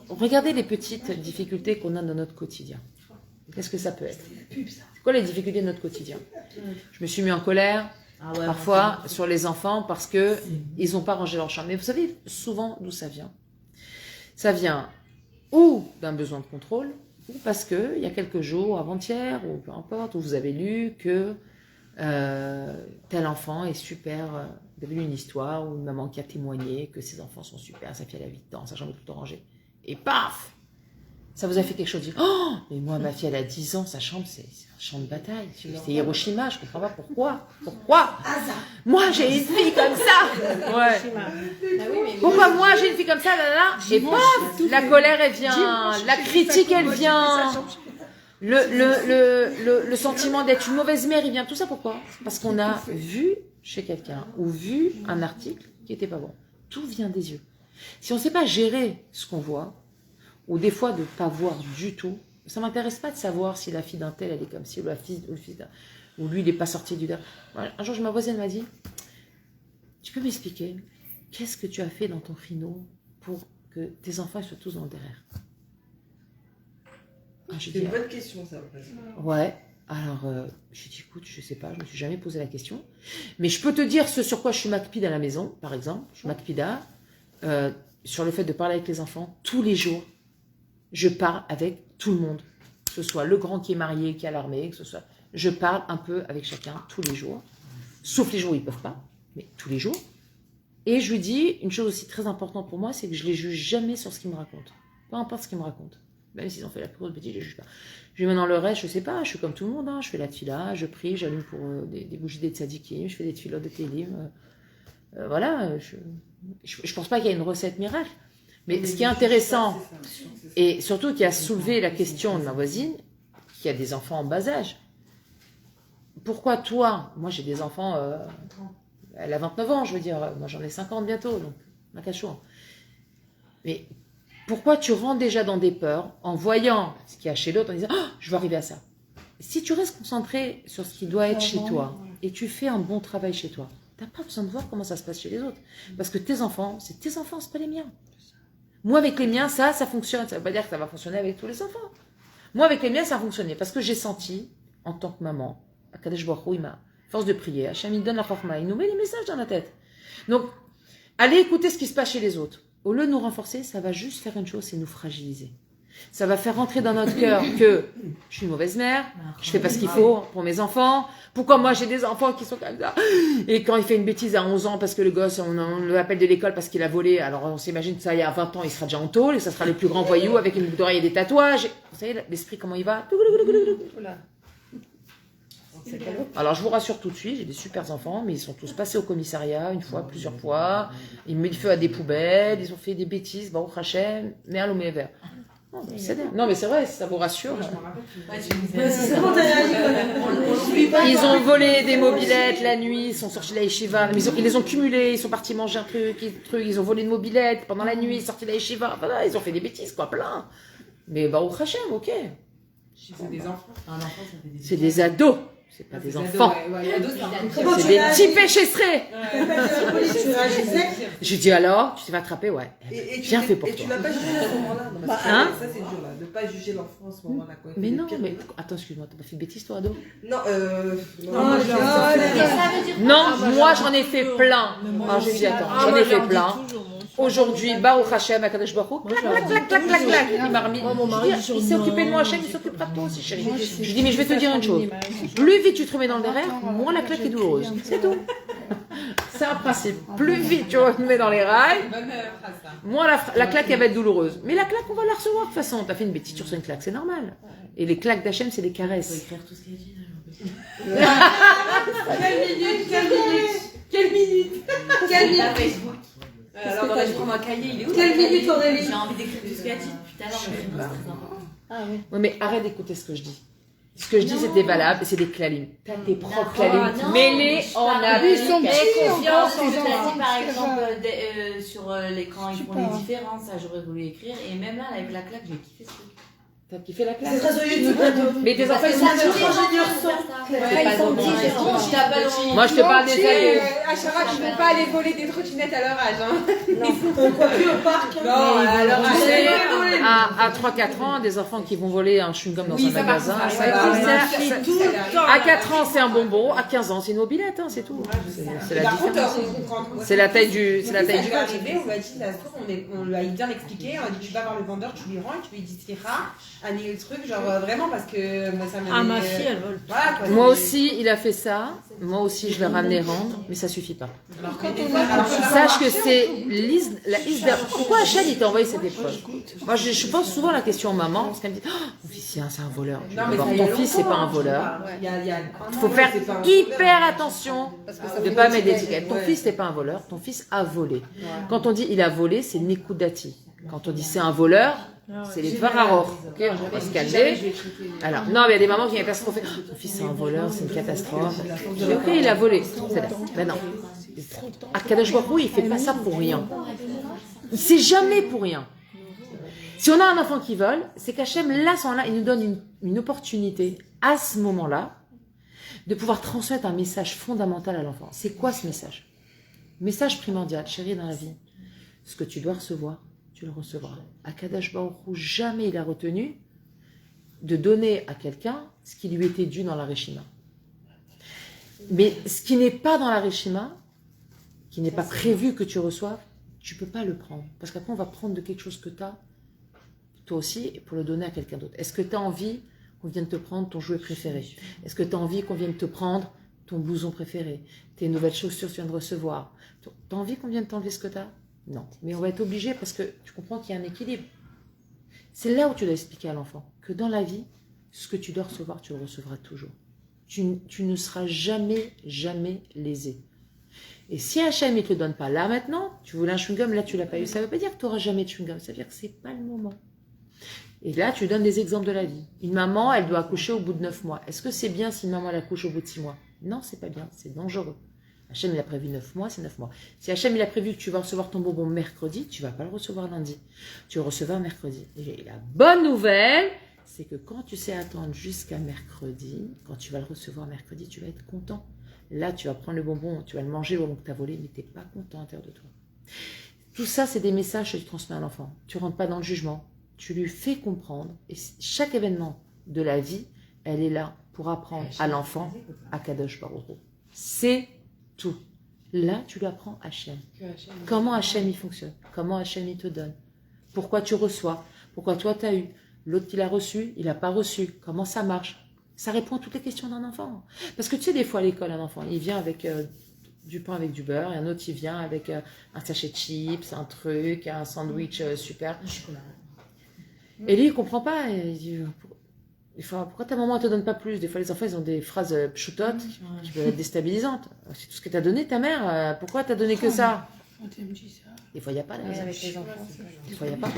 Regardez les petites difficultés qu'on a dans notre quotidien. Qu'est-ce que ça peut être? C'est quoi les difficultés de notre quotidien? Je me suis mis en colère, parfois, sur les enfants parce que ils n'ont pas rangé leur chambre. Mais vous savez souvent d'où ça vient? Ça vient ou d'un besoin de contrôle, ou parce que il y a quelques jours, avant-hier, ou peu importe, où vous avez lu que tel enfant est super. Vous avez lu une histoire où une maman qui a témoigné que ses enfants sont super, sa fille elle a 8 ans, sa chambre est tout rangée. Et paf! Ça vous a fait quelque chose. Oh, mais moi, ma fille, elle a 10 ans, sa chambre, c'est un champ de bataille. C'est Hiroshima, je comprends pas pourquoi. Pourquoi? Moi, j'ai une fille comme ça. Ouais. Pourquoi moi, j'ai une fille comme ça, là, là, et paf, la colère, elle vient, la critique, elle vient. Le sentiment d'être une mauvaise mère, il vient. Tout ça, pourquoi? Parce qu'on a vu chez quelqu'un ou vu un article qui était pas bon. Tout vient des yeux. Si on ne sait pas gérer ce qu'on voit, ou des fois de ne pas voir du tout, ça ne m'intéresse pas de savoir si la fille d'un tel, elle est comme ci, ou la fille, ou le fils d'un, ou lui, il n'est pas sorti du derrière. Un jour, ma voisine m'a dit, tu peux m'expliquer, qu'est-ce que tu as fait dans ton rhino pour que tes enfants soient tous dans le derrière? C'est une bonne question, ça. Ouais. Alors, j'ai dit, écoute, je sais pas, je me suis jamais posé la question. Mais je peux te dire ce sur quoi je suis macpide à la maison, par exemple. Je suis macpida sur le fait de parler avec les enfants tous les jours. Je parle avec tout le monde. Que ce soit le grand qui est marié, qui est à l'armée, que ce soit... Je parle un peu avec chacun tous les jours. Sauf les jours où ils peuvent pas, mais tous les jours. Et je lui dis, une chose aussi très importante pour moi, c'est que je les juge jamais sur ce qu'ils me racontent. Peu importe ce qu'ils me racontent. Même s'ils ont fait la plus grosse bêtise, je les juge pas. Je lui dis, maintenant le reste, je sais pas, je suis comme tout le monde, hein. Je fais la tefila, je prie, j'allume pour des bougies des tzadikim, je fais des tefilotes de télim. Voilà, je pense pas qu'il y ait une recette miracle. Mais ce qui est intéressant, et surtout qui a soulevé la question de ma voisine, qui a des enfants en bas âge, pourquoi toi, moi j'ai des enfants, elle a 29 ans, je veux dire, moi j'en ai 50 bientôt, donc ma cachot. Mais pourquoi tu rentres déjà dans des peurs en voyant ce qu'il y a chez l'autre, en disant oh, je vais arriver à ça. Si tu restes concentré sur ce qui doit être chez toi et tu fais un bon travail chez toi, tu n'as pas besoin de voir comment ça se passe chez les autres. Parce que tes enfants, c'est pas les miens. Moi, avec les miens, ça fonctionne. Ça ne veut pas dire que ça va fonctionner avec tous les enfants. Moi, avec les miens, ça a fonctionné. Parce que j'ai senti, en tant que maman, à Kadesh Baruch Hu, il m'a force de prier. Hachem, il donne la chorma. Il nous met les messages dans la tête. Donc, allez écouter ce qui se passe chez les autres. Au lieu de nous renforcer, ça va juste faire une chose, c'est nous fragiliser. Ça va faire rentrer dans notre cœur que je suis une mauvaise mère, je fais pas ce qu'il faut pour mes enfants. Pourquoi moi j'ai des enfants qui sont comme ça? Et quand il fait une bêtise à 11 ans parce que le gosse, on l'appelle de l'école parce qu'il a volé, alors on s'imagine que ça, il y a 20 ans, il sera déjà en tôle et ça sera le plus grand voyou avec une boucle d'oreille et des tatouages. Vous savez, l'esprit, comment il va? Alors je vous rassure tout de suite, j'ai des super enfants, mais ils sont tous passés au commissariat une fois, plusieurs fois. Ils mettent le feu à des poubelles, ils ont fait des bêtises, au Hachem, mais à l'homme vert. Non mais c'est vrai, ça vous rassure. Ils ont volé des mobylettes la nuit, ils sont sortis de la yeshiva, ils les ont cumulés, ils sont partis manger un truc, ils ont volé une mobilette pendant la nuit, ils sont sortis de la yeshiva, voilà, ils ont fait des bêtises quoi, plein. Mais au Hachem, ok. C'est des enfants. C'est des ados. C'est pas des enfants. C'est des petits péchesserés. Je dis alors, tu t'es fait attraper, ouais. Bien fait pour toi. Et tu l'as pas jugé à ce moment-là. Hein? Ça c'est dur là, de pas juger l'enfant à ce moment-là. Mais non, mais attends, excuse-moi, t'as pas fait de bêtises toi, ado? Non, non, moi j'en ai fait plein. Alors je dis attends, j'en ai fait plein. Aujourd'hui, Baruch Hashem, Akadosh Baruch Hu, clac, clac, clac, clac, clac. Il m'a remis. Il s'est occupé de moi, Hachem, il s'occupera de toi aussi, chérie. Je dis, mais je vais te dire une chose. Plus vite tu te remets dans le derrière, moins la claque est douloureuse. C'est tout. C'est un principe. Plus vite tu te mets dans les rails, moins la claque elle va être douloureuse. Mais la claque, on va la recevoir de toute façon. T'as fait une bêtise, tu reçois une claque, c'est normal. Et les claques d'Hachem, c'est des caresses. Quelle minute. Alors, on va prendre un cahier, il est où? Quelle minute, Aurélie? J'ai envie d'écrire tout ce qu'elle a dit depuis tout à l'heure, mais c'est très important. Ah oui. Oui, mais arrête d'écouter ce que je dis. Ce que je dis, c'était valable, c'est des clalim. T'as tes propres clalim. Mêlés en application. Confiance, on t'a dit par exemple sur l'écran, ils font les différences, ça j'aurais voulu écrire. Et même là, avec la claque, j'ai kiffé ce truc. T'as kiffé la claque? C'est très YouTube. Mais tes enfants, ils sont ingénieurs Moi, je te parle des ados. Achara, tu ne veux pas aller voler des trottinettes à leur âge. Quoi, plus au parc? Non, à leur âge. À 3-4 ans, des enfants qui vont voler un chewing-gum dans un magasin. À À 4 ans, c'est un bonbon. À 15 ans, c'est une mobilette, hein, c'est tout. C'est la différence. C'est la taille du. C'est la taille du. On lui a dit, on lui a bien expliqué. On a dit, tu vas voir le vendeur, tu lui rends et tu lui dis, c'est rare. Annuler le truc, genre vraiment parce que moi ça m'a. Ah, ma fille, elle vole. Voilà, quoi, moi aussi, il a fait ça. Moi aussi, je l'ai ramené rendre, mais ça suffit pas. Sache que c'est la liste. Pourquoi Hachem il t'a envoyé cette épreuve? Moi, je pose souvent la question aux mamans parce qu'elle me dit, oh, mon fils, c'est un voleur. D'abord, ton fils, c'est pas un voleur. Il faut faire hyper attention de ne pas mettre d'étiquette. Ton fils, c'est pas un voleur. Ton fils a volé. Quand on dit il a volé, c'est Nekudati. Quand on dit c'est un voleur, c'est les Vararor. Ok, on va se calmer. Alors, non, mais il y a des mamans qui ont catastrophé. Mon fils, c'est un voleur, c'est une catastrophe. Je dis, ok, il a volé. Ben non. Akadosh Baruch Hu, il fait pas ça pour rien. C'est jamais pour rien. Si on a un enfant qui vole, c'est qu'Hachem, là, à ce moment-là, il nous donne une opportunité, à ce moment-là, de pouvoir transmettre un message fondamental à l'enfant. C'est quoi ce message? Message primordial, chérie, dans la vie. Ce que tu dois recevoir, tu le recevras. Akadosh Baruch Hu, jamais il a retenu de donner à quelqu'un ce qui lui était dû dans la Reshima. Mais ce qui n'est pas dans la Reshima, qui n'est pas prévu que tu reçoives, tu ne peux pas le prendre. Parce qu'après, on va prendre de quelque chose que tu as, toi aussi, pour le donner à quelqu'un d'autre. Est-ce que tu as envie qu'on vienne te prendre ton jouet préféré? Est-ce que tu as envie qu'on vienne te prendre ton blouson préféré? Tes nouvelles chaussures que tu viens de recevoir? Tu as envie qu'on vienne t'enlever ce que tu as? Non. Mais on va être obligé parce que tu comprends qu'il y a un équilibre. C'est là où tu dois expliquer à l'enfant que dans la vie, ce que tu dois recevoir, tu le recevras toujours. Tu ne seras jamais lésé. Et si Hachem ne te le donne pas là maintenant, tu voulais un chewing-gum, là tu l'as pas eu, ça ne veut pas dire que tu n'auras jamais de chewing-gum, ça veut dire que c'est pas le moment. Et là, tu donnes des exemples de la vie. Une maman, elle doit accoucher au bout de 9 mois. Est-ce que c'est bien si une maman elle accouche au bout de 6 mois? Non, c'est pas bien, c'est dangereux. Hachem il a prévu 9 mois, c'est 9 mois. Si Hachem il a prévu que tu vas recevoir ton bonbon mercredi, tu vas pas le recevoir lundi. Tu vas le recevoir mercredi. Et la bonne nouvelle, c'est que quand tu sais attendre jusqu'à mercredi, quand tu vas le recevoir mercredi, tu vas être content. Là, tu vas prendre le bonbon, tu vas le manger au moment que tu as volé, mais tu n'es pas content à l'intérieur de toi. Tout ça, c'est des messages que tu transmets à l'enfant. Tu ne rentres pas dans le jugement. Tu lui fais comprendre. Et chaque événement de la vie, elle est là pour apprendre à l'enfant à Kadosh Baruch Hu. C'est tout. Là, tu lui apprends Hachem. Comment Hachem il fonctionne. Comment Hachem il te donne. Pourquoi tu reçois. Pourquoi toi, tu as eu. L'autre qui l'a reçu, il n'a pas reçu. Comment ça marche? Ça répond à toutes les questions d'un enfant. Parce que tu sais, des fois à l'école, un enfant, il vient avec du pain avec du beurre, et un autre, il vient avec un sachet de chips, un truc, un sandwich super. Et lui, il comprend pas. Il dit, pourquoi ta maman ne te donne pas plus? Des fois, les enfants, ils ont des phrases choutottes qui peuvent être déstabilisantes. C'est tout ce que t'as donné, ta mère. Pourquoi t'as donné que ça? Des fois, il n'y a pas la maison. Des fois, il n'y a pas.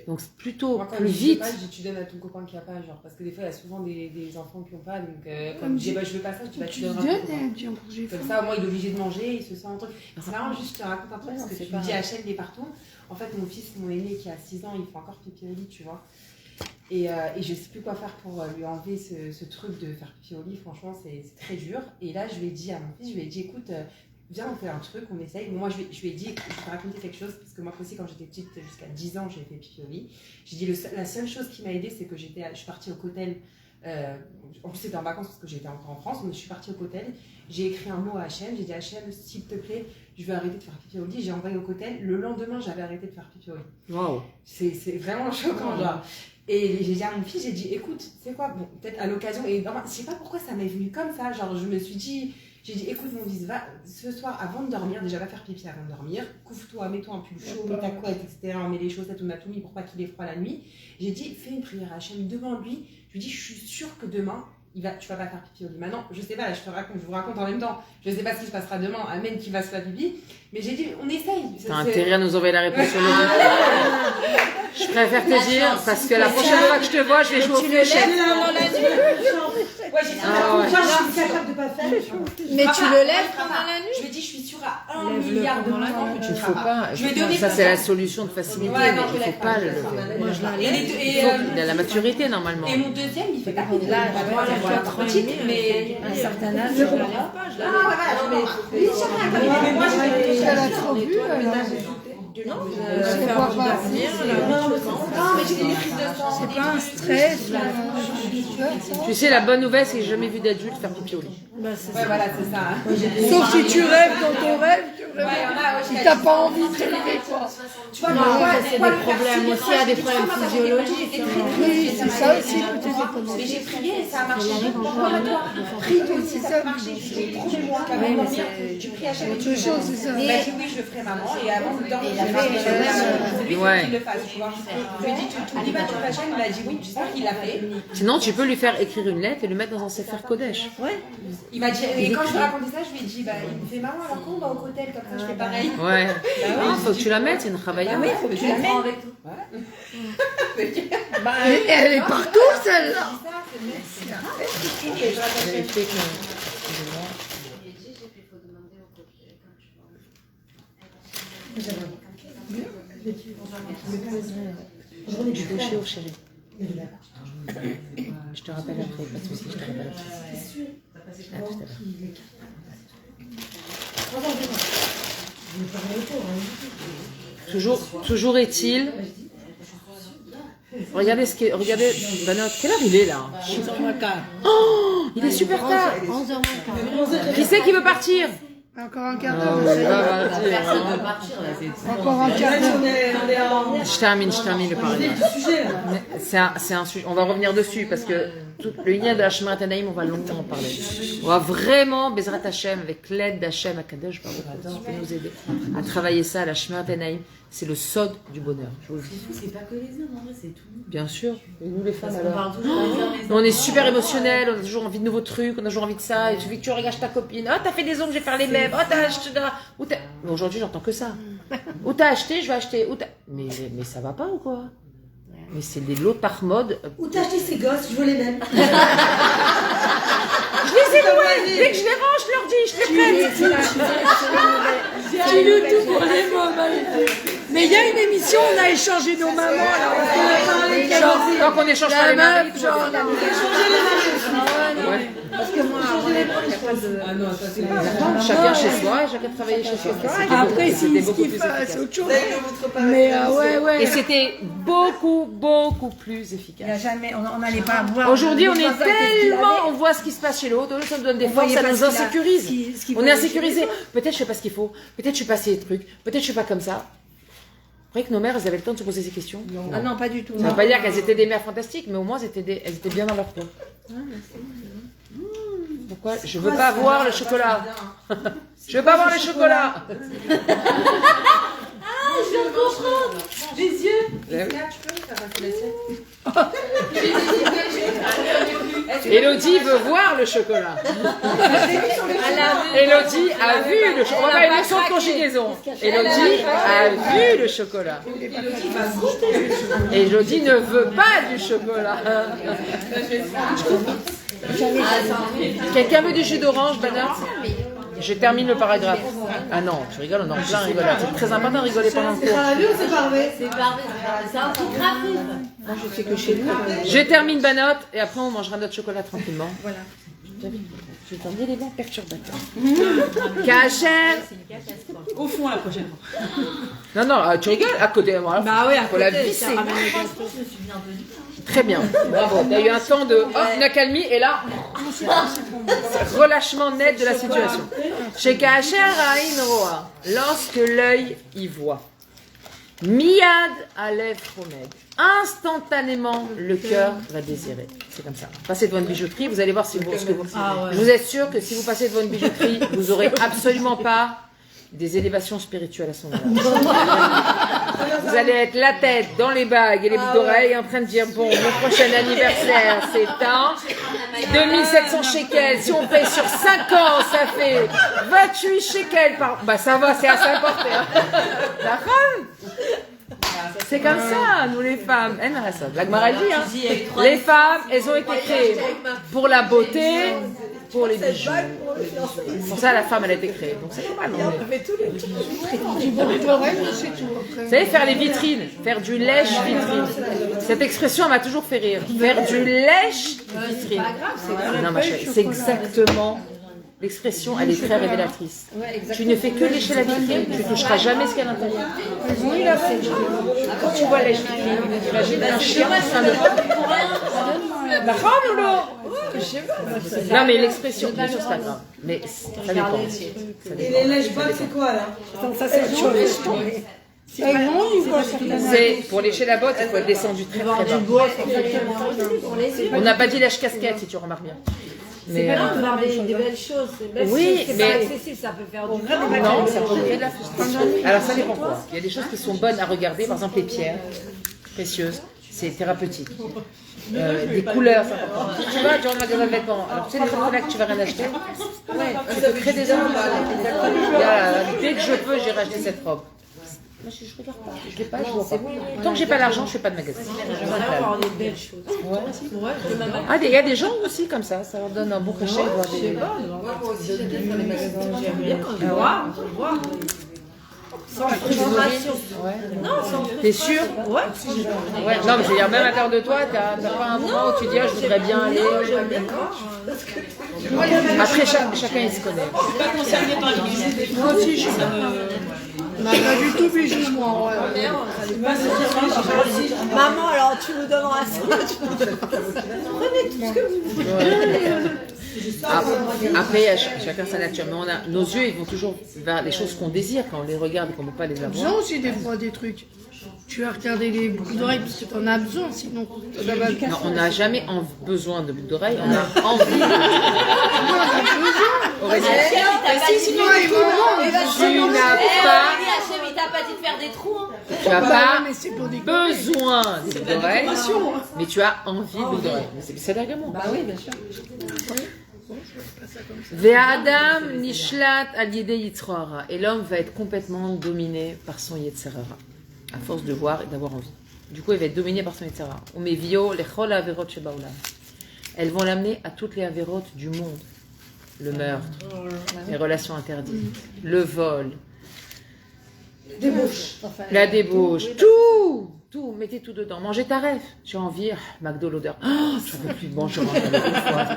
Donc, c'est plutôt moi, quand plus je vite. Pas, je dis, tu donnes à ton copain qui n'a pas, genre, parce que des fois, il y a souvent des enfants qui n'ont pas. Donc, quand je dis, je veux pas ça, je dis, tu donneras à ton copain. Comme ça, au moins, il est obligé de manger, il se sent un truc. C'est marrant, juste, je te raconte un truc, parce que tu me dis HL, il est partout. En fait, mon fils, mon aîné, qui a 6 ans, il fait encore pipi au lit, tu vois. Et je ne sais plus quoi faire pour lui enlever ce truc de faire pipi au lit. Franchement, c'est très dur. Et là, je lui ai dit à mon fils, écoute, viens, on fait un truc, on essaye. Moi, je lui ai dit, je vais te raconter quelque chose, parce que moi aussi, quand j'étais petite, jusqu'à 10 ans, j'ai fait pipi au lit. J'ai dit, la seule chose qui m'a aidée, c'est que je suis partie au Cotel. En plus, c'était en vacances, parce que j'étais encore en France, mais je suis partie au Cotel. J'ai écrit un mot à H&M, j'ai dit, H&M, s'il te plaît, je vais arrêter de faire pipi au lit. J'ai envoyé au Cotel. Le lendemain, j'avais arrêté de faire pipi au lit. Wow. C'est vraiment choquant, genre. Et j'ai dit à mon fils, j'ai dit, écoute, c'est quoi, bon, peut-être à l'occasion, et je sais pas pourquoi ça m'est venu comme ça, genre, je me suis dit, j'ai dit, écoute mon fils, va ce soir avant de dormir, déjà va faire pipi avant de dormir, couvre-toi, mets-toi un pull chaud, mets ta couette, etc., on met les chaussettes, on a tout mis pour pas qu'il ait froid la nuit. J'ai dit, fais une prière à Hachem devant lui, je lui dis, je suis sûre que demain, tu vas pas faire pipi au lit. Maintenant, je sais pas, là, je vous raconte en même temps, je sais pas ce qui se passera demain, amen, qui va se faire pipi, mais j'ai dit, on essaye. T'as intérêt à nous envoyer la réponse sur le Je préfère te dire, parce que la prochaine fois que je te vois, je vais jouer au fléchette. Je suis capable de pas faire. Mais tu le lèves pendant la nuit? Je lui ai dit, je suis sûre à 1 milliard de moments que tu ne faut pas. Je vais donner ça, c'est la solution de facilité, mais il ne faut pas le lever. Moi, je la lève. Il a la maturité, normalement. Et mon deuxième, il fait pas de là, tranquille, mais à un certain âge, je la lève pas. Je la lève pas. Mais moi, Elle a trop bu, non, mais j'ai des crises de sang. c'est pas un stress. Tu sais, la bonne nouvelle, c'est que j'ai jamais vu d'adulte faire pipi au lit. Ouais, voilà, c'est ça. Sauf si tu rêves dans ton rêve, si t'as pas envie de te lever, quoi. Tu vois, c'est des problèmes aussi, il y a des problèmes physiologiques. Oui, c'est ça aussi, peut-être. Mais j'ai prié et ça a marché. Pourquoi toi? Prie toi aussi, ça a marché. J'ai trop de mois qu'avant de dormir, tu pries à chaque fois. Autre chose, c'est ça. Oui, je le ferai, maman. Et avant de dormir, c'est lui qui le fasse. Je lui ai dit, tu ne dis pas, tu fais Hachem. Il m'a dit oui, j'espère qu'il l'a fait. Sinon, tu peux lui faire écrire une lettre et le mettre dans un Sefer Kodesh. Ouais. Il m'a dit, et quand je lui ai raconté ça, je lui ai dit, il me fait maman, alors quand on va au Cotel, comme ça, je fais pareil. Ouais. Ah, faut que tu la mettes, c'est une travail. Oui, faut que tu la mettes avec toi. Elle est partout, celle-là. Je vais chez au chéri. Je te rappelle après, pas de soucis, je te rappelle après. À tout à l'heure. Toujours est-il. Regardez regardez, Banot, quelle heure il est là? 11h15. Oh, il est super tard. 11h15. Qui c'est qui veut partir? Encore un quart d'heure. Personne ne partir là, c'est Encore un quart d'heure. Je termine le parler. C'est un sujet. On va revenir dessus parce que le lien de la Shemrat Anaïm, on va longtemps en parler. On va vraiment, Bezrat Hashem, avec l'aide d'Hachem Akadosh Baruch Hu, qui peut nous aider à travailler ça, la Shemrat Anaïm. C'est le sod du bonheur. C'est pas que les hommes, en vrai, c'est tout. Bien sûr. Et nous les femmes On alors. parle toujours des hommes, les On est super émotionnels, on a toujours envie de nouveaux trucs, on a toujours envie de ça. Il suffit que tu regardes ta copine. Oh, t'as fait des ongles, je vais faire les mêmes. Oh, t'as acheté. Mais aujourd'hui, j'entends que ça. Ou t'as acheté, je vais acheter. Mais ça va pas ou quoi? Mais c'est des lots par mode. Où t'as acheté ces gosses? Je veux les mêmes. Je les ai loués. Dès que je les range, je leur dis, je les prête. Tu loues tout pour les mômes. Mais il y a une émission, on a échangé nos mamans. Tant qu'on échange pas les mêmes. Parce que moi, Ah non, ça c'est Chacun chez soi, chacun travaillait chez soi. Après, C'était ce beaucoup qu'il plus fait, efficace. c'est autre chose. Mais ouais. Et c'était beaucoup plus efficace. on n'allait pas voir. Aujourd'hui, on est tellement, on voit ce qui se passe chez l'autre, ça nous donne des forces, ça nous insécurise. On est insécurisé. Peut-être je sais pas ce qu'il faut, peut-être je suis pas assez de trucs, peut-être je suis pas comme ça. croyez que nos mères, elles avaient le temps de se poser ces questions? Ah non, pas du tout. Ça ne veut pas dire qu'elles étaient des mères fantastiques, mais au moins elles étaient bien dans leur peau. Pourquoi? Je veux pas voir le chocolat. Je veux pas voir le chocolat. Ah, je viens de comprendre. Les yeux. Élodie veut voir le chocolat. Élodie a vu le chocolat. On va faire une leçon de conjugaison. Élodie a vu le chocolat. Élodie ne veut pas du chocolat. Quelqu'un veut du jus d'orange, Bernard? Je termine le paragraphe. Ah non, tu rigoles, on est en plein rigolade. C'est très important de rigoler pendant le cours. C'est par la vue ou c'est par V? C'est parfait. C'est un truc rapide. Moi, je sais que chez nous. Je termine Banot et après on mangera notre chocolat tranquillement. Voilà. Je vais t'enlever les bons perturbateurs. Kacher. Au fond la prochaine fois. Non, tu rigoles à côté. Voilà. Bah oui, faut la visser. Très bien. Bravo. Tu as eu un temps de une accalmie et là, relâchement net de la situation. Chez Kacher Aïn Roa, lorsque l'œil y voit. Miyad Alev Chomed. Instantanément, le cœur va désirer. C'est comme ça. Passez devant une bijouterie, vous allez voir ce que vous. Je vous assure que si vous passez devant une bijouterie, vous n'aurez absolument pas des élévations spirituelles à ce moment-là. Vous allez être la tête dans les bagues et les boucles d'oreilles en train de dire bon, mon prochain anniversaire, c'est tant. 2700 shekels. Si on paye sur 5 ans, ça fait 28 shekels par. Bah ça va, c'est assez important. D'accord ? C'est comme ça, nous les femmes. La Gemara dit, hein. Les femmes, elles ont été créées pour la beauté, pour les bijoux. Pour ça, la femme, elle a été créée. Donc c'est normal. Vous savez, faire les vitrines, faire du lèche-vitrine. Cette expression m'a toujours fait rire. Faire du lèche-vitrine. Non, ma chérie, c'est exactement... L'expression, elle est très révélatrice. Tu ne fais que lécher la vitrine, tu ne toucheras jamais ce qu'il y a à l'intérieur. Quand tu vois la vitrine, imagine un chien en train de... Non, mais l'expression, bien sûr, c'est pas grave. Mais ça dépend. Et les lèche-bottes, c'est quoi là? Ça, c'est c'est pour lécher la botte, il faut être descendu très très bas. On n'a pas dit lèche-casquette, si tu remarques bien. C'est bien de voir des belles choses. Oui, mais accessible, ça peut faire du bien. Non, ça peut créer de la frustration. Alors ça dépend quoi. Il y a des choses qui sont bonnes à regarder, par exemple les pierres précieuses, c'est thérapeutique. Des couleurs, c'est important. Tu vas dans le magasin de vêtements, alors tu sais les photos là que tu vas rien acheter, ouais, tu peux créer des œuvres. Dès que je peux, j'irai acheter cette robe. Moi, je regarde pas, je l'ai pas, je vois pas. Tant que j'ai pas l'argent, je fais pas de magasin. Avoir des belles choses. Ah, il y a des gens aussi comme ça leur donne un bon cachet. Moi aussi, j'aime bien faire les magasins. J'aime bien quand je vois. Sans frustration. Non, sans frustration. T'es sûr? Ouais. Non, mais c'est-à-dire, même à l'intérieur de toi, t'as pas un moment où tu dis, ah, je voudrais bien aller. Après, chacun, il se connaît. Je suis pas concernée par les bijoux. Moi aussi, je suis pas du tout bijoux, moi. Maman, alors tu nous donneras ça. Prenez tout ce que vous voulez. Après, chacun sa nature. Mais nos yeux, ils vont toujours vers les choses qu'on désire quand on les regarde et qu'on ne peut pas les avoir. Besoin aussi des fois des trucs. Tu vas regarder les boucles d'oreilles parce que t'en as besoin, sinon ça va. Non, on n'a jamais besoin de boucles d'oreilles, on a envie. Tu n'as pas. Il t'a pas dit de faire des trous. Tu n'as pas besoin de boucles d'oreilles, mais tu as envie de boucles d'oreilles. C'est l'argument. Bah oui, bien sûr. Ve'adam nishlat al yedei yitzroara. Et l'homme va être complètement dominé par son yetzerara, à force de voir et d'avoir envie. Du coup, il va être dominé par son yetzerara. Umevio lechol averot shebaolam. Elles vont l'amener à toutes les avérotes du monde. Le meurtre, les relations interdites, le vol, la débauche, tout, mettez tout dedans. Mangez ta rêve. J'ai envie, McDo l'odeur. Oh, j'en veux plus de manger une fois.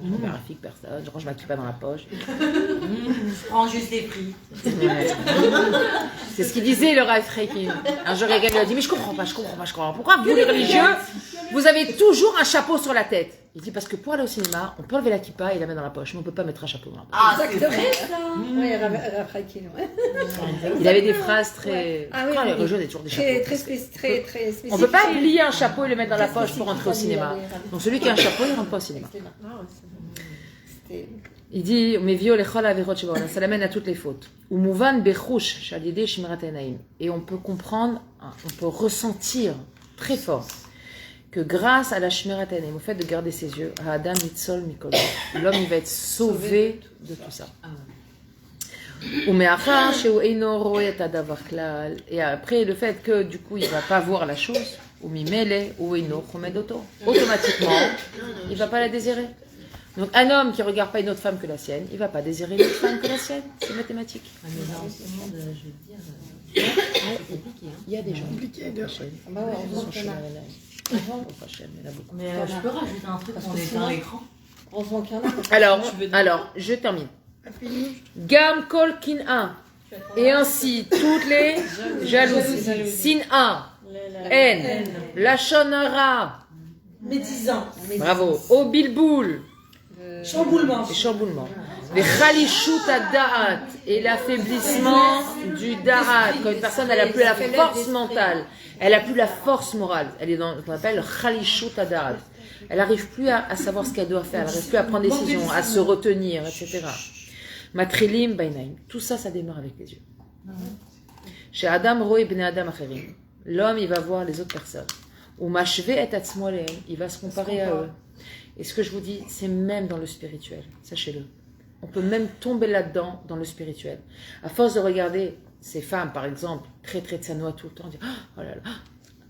Graphique, personne, je range ma kippa dans la poche. Je prends juste des prix. Ouais. C'est ce qu'il disait le Rav Reikin. Un jour, quelqu'un lui a dit, mais je comprends pas. Pourquoi vous les religieux, vous avez toujours un chapeau sur la tête? Il dit parce que pour aller au cinéma, on peut enlever la kippa et la mettre dans la poche, mais on ne peut pas mettre un chapeau dans la poche. Ah, c'est vrai ça. Oui, Rafaïki, ouais. Il avait des phrases très... Ah oui, Quand oui, les oui. religieux, il y a toujours des chapeaux. Très spécifique. On ne peut pas plier un chapeau et le mettre dans la poche pour rentrer au cinéma. Donc celui qui a un chapeau, il ne rentre pas au cinéma. Il dit, ça l'amène à toutes les fautes. Et on peut comprendre, on peut ressentir très fort que grâce à la shmirat hainaim, au fait de garder ses yeux, l'homme il va être sauvé de tout ça. Et après le fait que du coup il ne va pas voir la chose, automatiquement il ne va pas la désirer. Donc un homme qui ne regarde pas une autre femme que la sienne, il ne va pas désirer une autre femme que la sienne. C'est mathématique. Mais dans ce monde, je veux dire, c'est compliqué. Il y a des gens Compliqué de... Mais je peux rajouter un truc quand on est dans l'écran. Heureusement qu'il y en a. Alors, je termine. Gam kol kin'a. Et ainsi, toutes les jalousies. Sin'a, haine, lachon hara. Médisant. Bravo. Au bilboul. Chamboulement. Et chamboulement. Les khalishut ad-da'at. Et l'affaiblissement du da'at. Quand une personne, elle n'a plus la force mentale. Elle n'a plus la force morale. Elle est dans ce qu'on appelle le khalishut ad-da'at. Elle n'arrive plus à savoir ce qu'elle doit faire. Elle n'arrive plus à prendre des décisions, à se retenir, etc. Matrilim bainaim. Tout ça, ça démarre avec les yeux. Chez Adam roe bnei Adam acherim. L'homme, il va voir les autres personnes. Ou mashve et atzmo alehem. Il va se comparer à eux. Et ce que je vous dis, c'est même dans le spirituel. Sachez-le. On peut même tomber là-dedans, dans le spirituel. À force de regarder ces femmes, par exemple, très très tsanoa tout le temps, dire oh là là.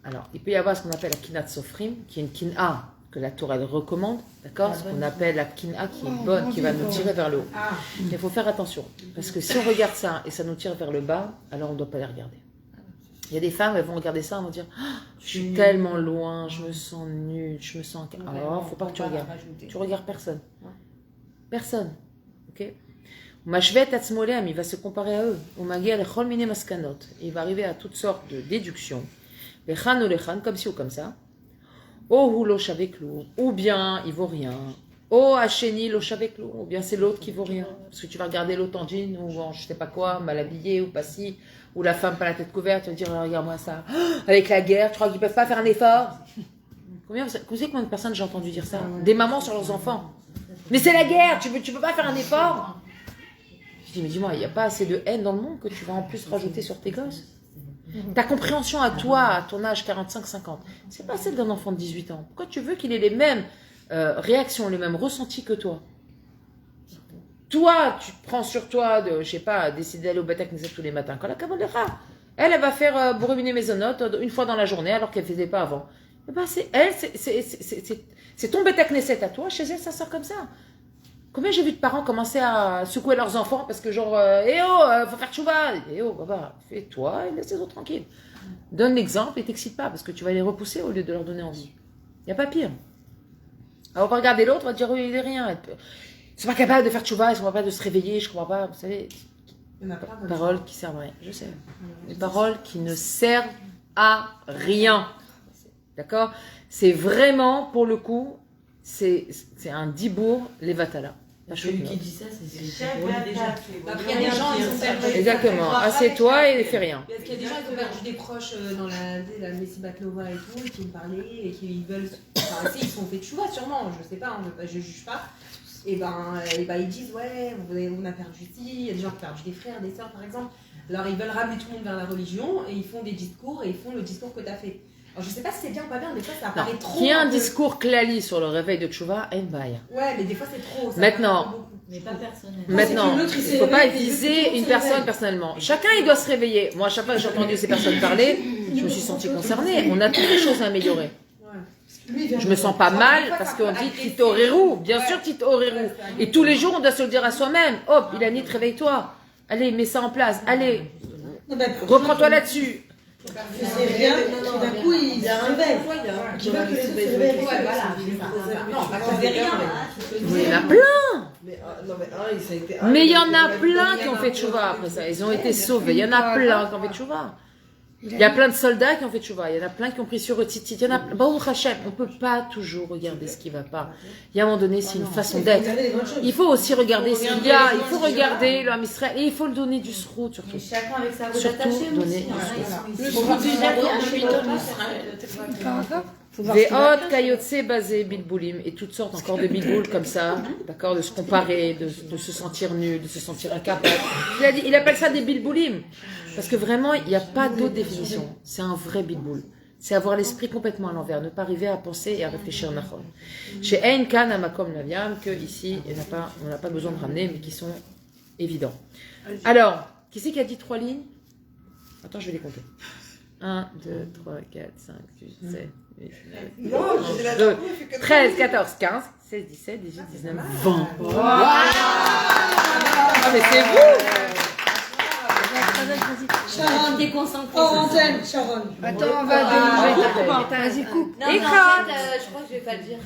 Alors, il peut y avoir ce qu'on appelle la kinat sofrim, qui est une kin'a que la Torah recommande, d'accord? Ce qu'on appelle la kin'a qui est bonne, qui va nous tirer vers le haut. Mais il faut faire attention, parce que si on regarde ça et ça nous tire vers le bas, alors on ne doit pas les regarder. Il y a des femmes, elles vont regarder ça, elles vont dire je suis tellement loin, je me sens nulle, je me sens... Alors, il ne faut pas que tu regardes. Tu regardes personne. Personne. Ok? Mashvet atzmolem, il va se comparer à eux. Il va arriver à toutes sortes de déductions. Lechan ou lechan, comme ci ou comme ça. Oh, lo shaveklou, ou bien il vaut rien. Oh, hacheni lo shaveklou, ou bien c'est l'autre qui vaut rien. Parce que tu vas regarder l'autre en jean, ou en je sais pas quoi, mal habillé, ou pas si, ou la femme pas la tête couverte, tu vas dire regarde-moi ça. Avec la guerre, tu crois qu'ils peuvent pas faire un effort? Combien de personnes j'ai entendu dire ça? Des mamans sur leurs enfants. Mais c'est la guerre, tu peux pas faire un effort? Je dis mais dis-moi, il n'y a pas assez de haine dans le monde que tu vas en plus rajouter sur tes gosses? Ta compréhension à toi, à ton âge 45-50, c'est pas celle d'un enfant de 18 ans. Pourquoi tu veux qu'il ait les mêmes réactions, les mêmes ressentis que toi? Toi, tu te prends sur toi de, je sais pas, décider d'aller au Batak Knesset tous les matins. Quand la Kabbalah, elle va faire bourruminer maisonnote une fois dans la journée alors qu'elle ne faisait pas avant. Et ben c'est elle, c'est ton Batak Knesset à toi, chez elle ça sort comme ça. Combien j'ai vu de parents commencer à secouer leurs enfants parce que genre, faut faire tchouva. Baba, fais-toi et laisse les autres tranquilles. Donne l'exemple et t'excite pas parce que tu vas les repousser au lieu de leur donner envie. Il n'y a pas pire. Alors on va regarder l'autre, on va dire, il est rien. Ils sont pas capables de faire tchouva, ils sont pas capables de se réveiller, je comprends pas. Vous savez, paroles qui servent à rien, je sais. Des paroles qui ne servent à rien. D'accord? C'est vraiment, pour le coup, c'est un dibour, les vatala. Celui qui dit ça, c'est déjà. Après, il y a des gens, ils ont perdu. Exactement. Assieds-toi et fais rien. Parce qu'il y a des gens qui ont perdu des proches dans la Messie Batlova et tout, et qui me parlaient, et qui veulent. Enfin, ils se sont fait tchouva, sûrement, je sais pas, je juge pas. Et ben ils disent, ouais, on a perdu ci, il y a des gens qui ont perdu des frères, des sœurs, par exemple. Alors, ils veulent ramener tout le monde vers la religion, et ils font des discours, et ils font le discours que tu as fait. Alors, je sais pas si c'est bien ou pas bien, des fois ça apparaît trop. Il y a un discours klali sur le réveil de Tchouva, en baya. Ouais, mais des fois c'est trop. Maintenant, mais pas personnellement. Maintenant, il ne faut pas viser une personne personnellement. Chacun, il doit se réveiller. Moi, à chaque fois que j'ai entendu ces personnes parler, je me suis sentie concernée. On a toutes les choses à améliorer. Je me sens pas mal parce qu'on dit Tito Rérou. Bien sûr, Tito Rérou. Et tous les jours, on doit se le dire à soi-même. Hop, Ilanit, réveille-toi. Allez, mets ça en place. Allez, reprends-toi là-dessus. C'est rien, d'un coup il y a un réveil. Qui veut que les autres se réveillent. Non, pas qu'on faisait rien. Il y en a plein. Mais il y en a plein qui ont fait tchouva après ça. Ils ont été sauvés. Il y en a plein qui ont fait tchouva. Il y a plein de soldats qui ont fait tchouva, il y en a plein qui ont pris sur eux tzitzit, il y en a, Baruch Hashem, on peut pas toujours regarder ce qui va pas. Il y a un moment donné, c'est une façon d'être. Il faut aussi regarder ce qu'il y a, il faut regarder le Ham Israël, et il faut le donner du srout surtout. Et chacun avec sa route Surtout attachée donner aussi. du Par Ve'ot kayotse basé bilboulim et toutes sortes encore de bilboul comme ça, d'accord, de se comparer, de se sentir nul, de se sentir incapable. Il appelle ça des bilboulim parce que vraiment il n'y a pas d'autre définition. C'est un vrai bilboul. C'est avoir l'esprit complètement à l'envers, ne pas arriver à penser et à réfléchir nachon. Chez Ein Kan Amakom Laviam que ici on n'a pas besoin de ramener mais qui sont évidents. Alors, qui c'est qui a dit 3 lignes? Attends, je vais les compter. 1, 2, 3, 4, 5, 6, 7, 8, 9, 12, 13, 14, 15, 16, 17, 18, 19, 20. Wow. Ah mais c'est vous! Sharon, t'es concentrée. Oh, antenne, Sharon. Attends, on va. Vas-y, coupe. Non, mais en fait, je crois que je vais pas le dire.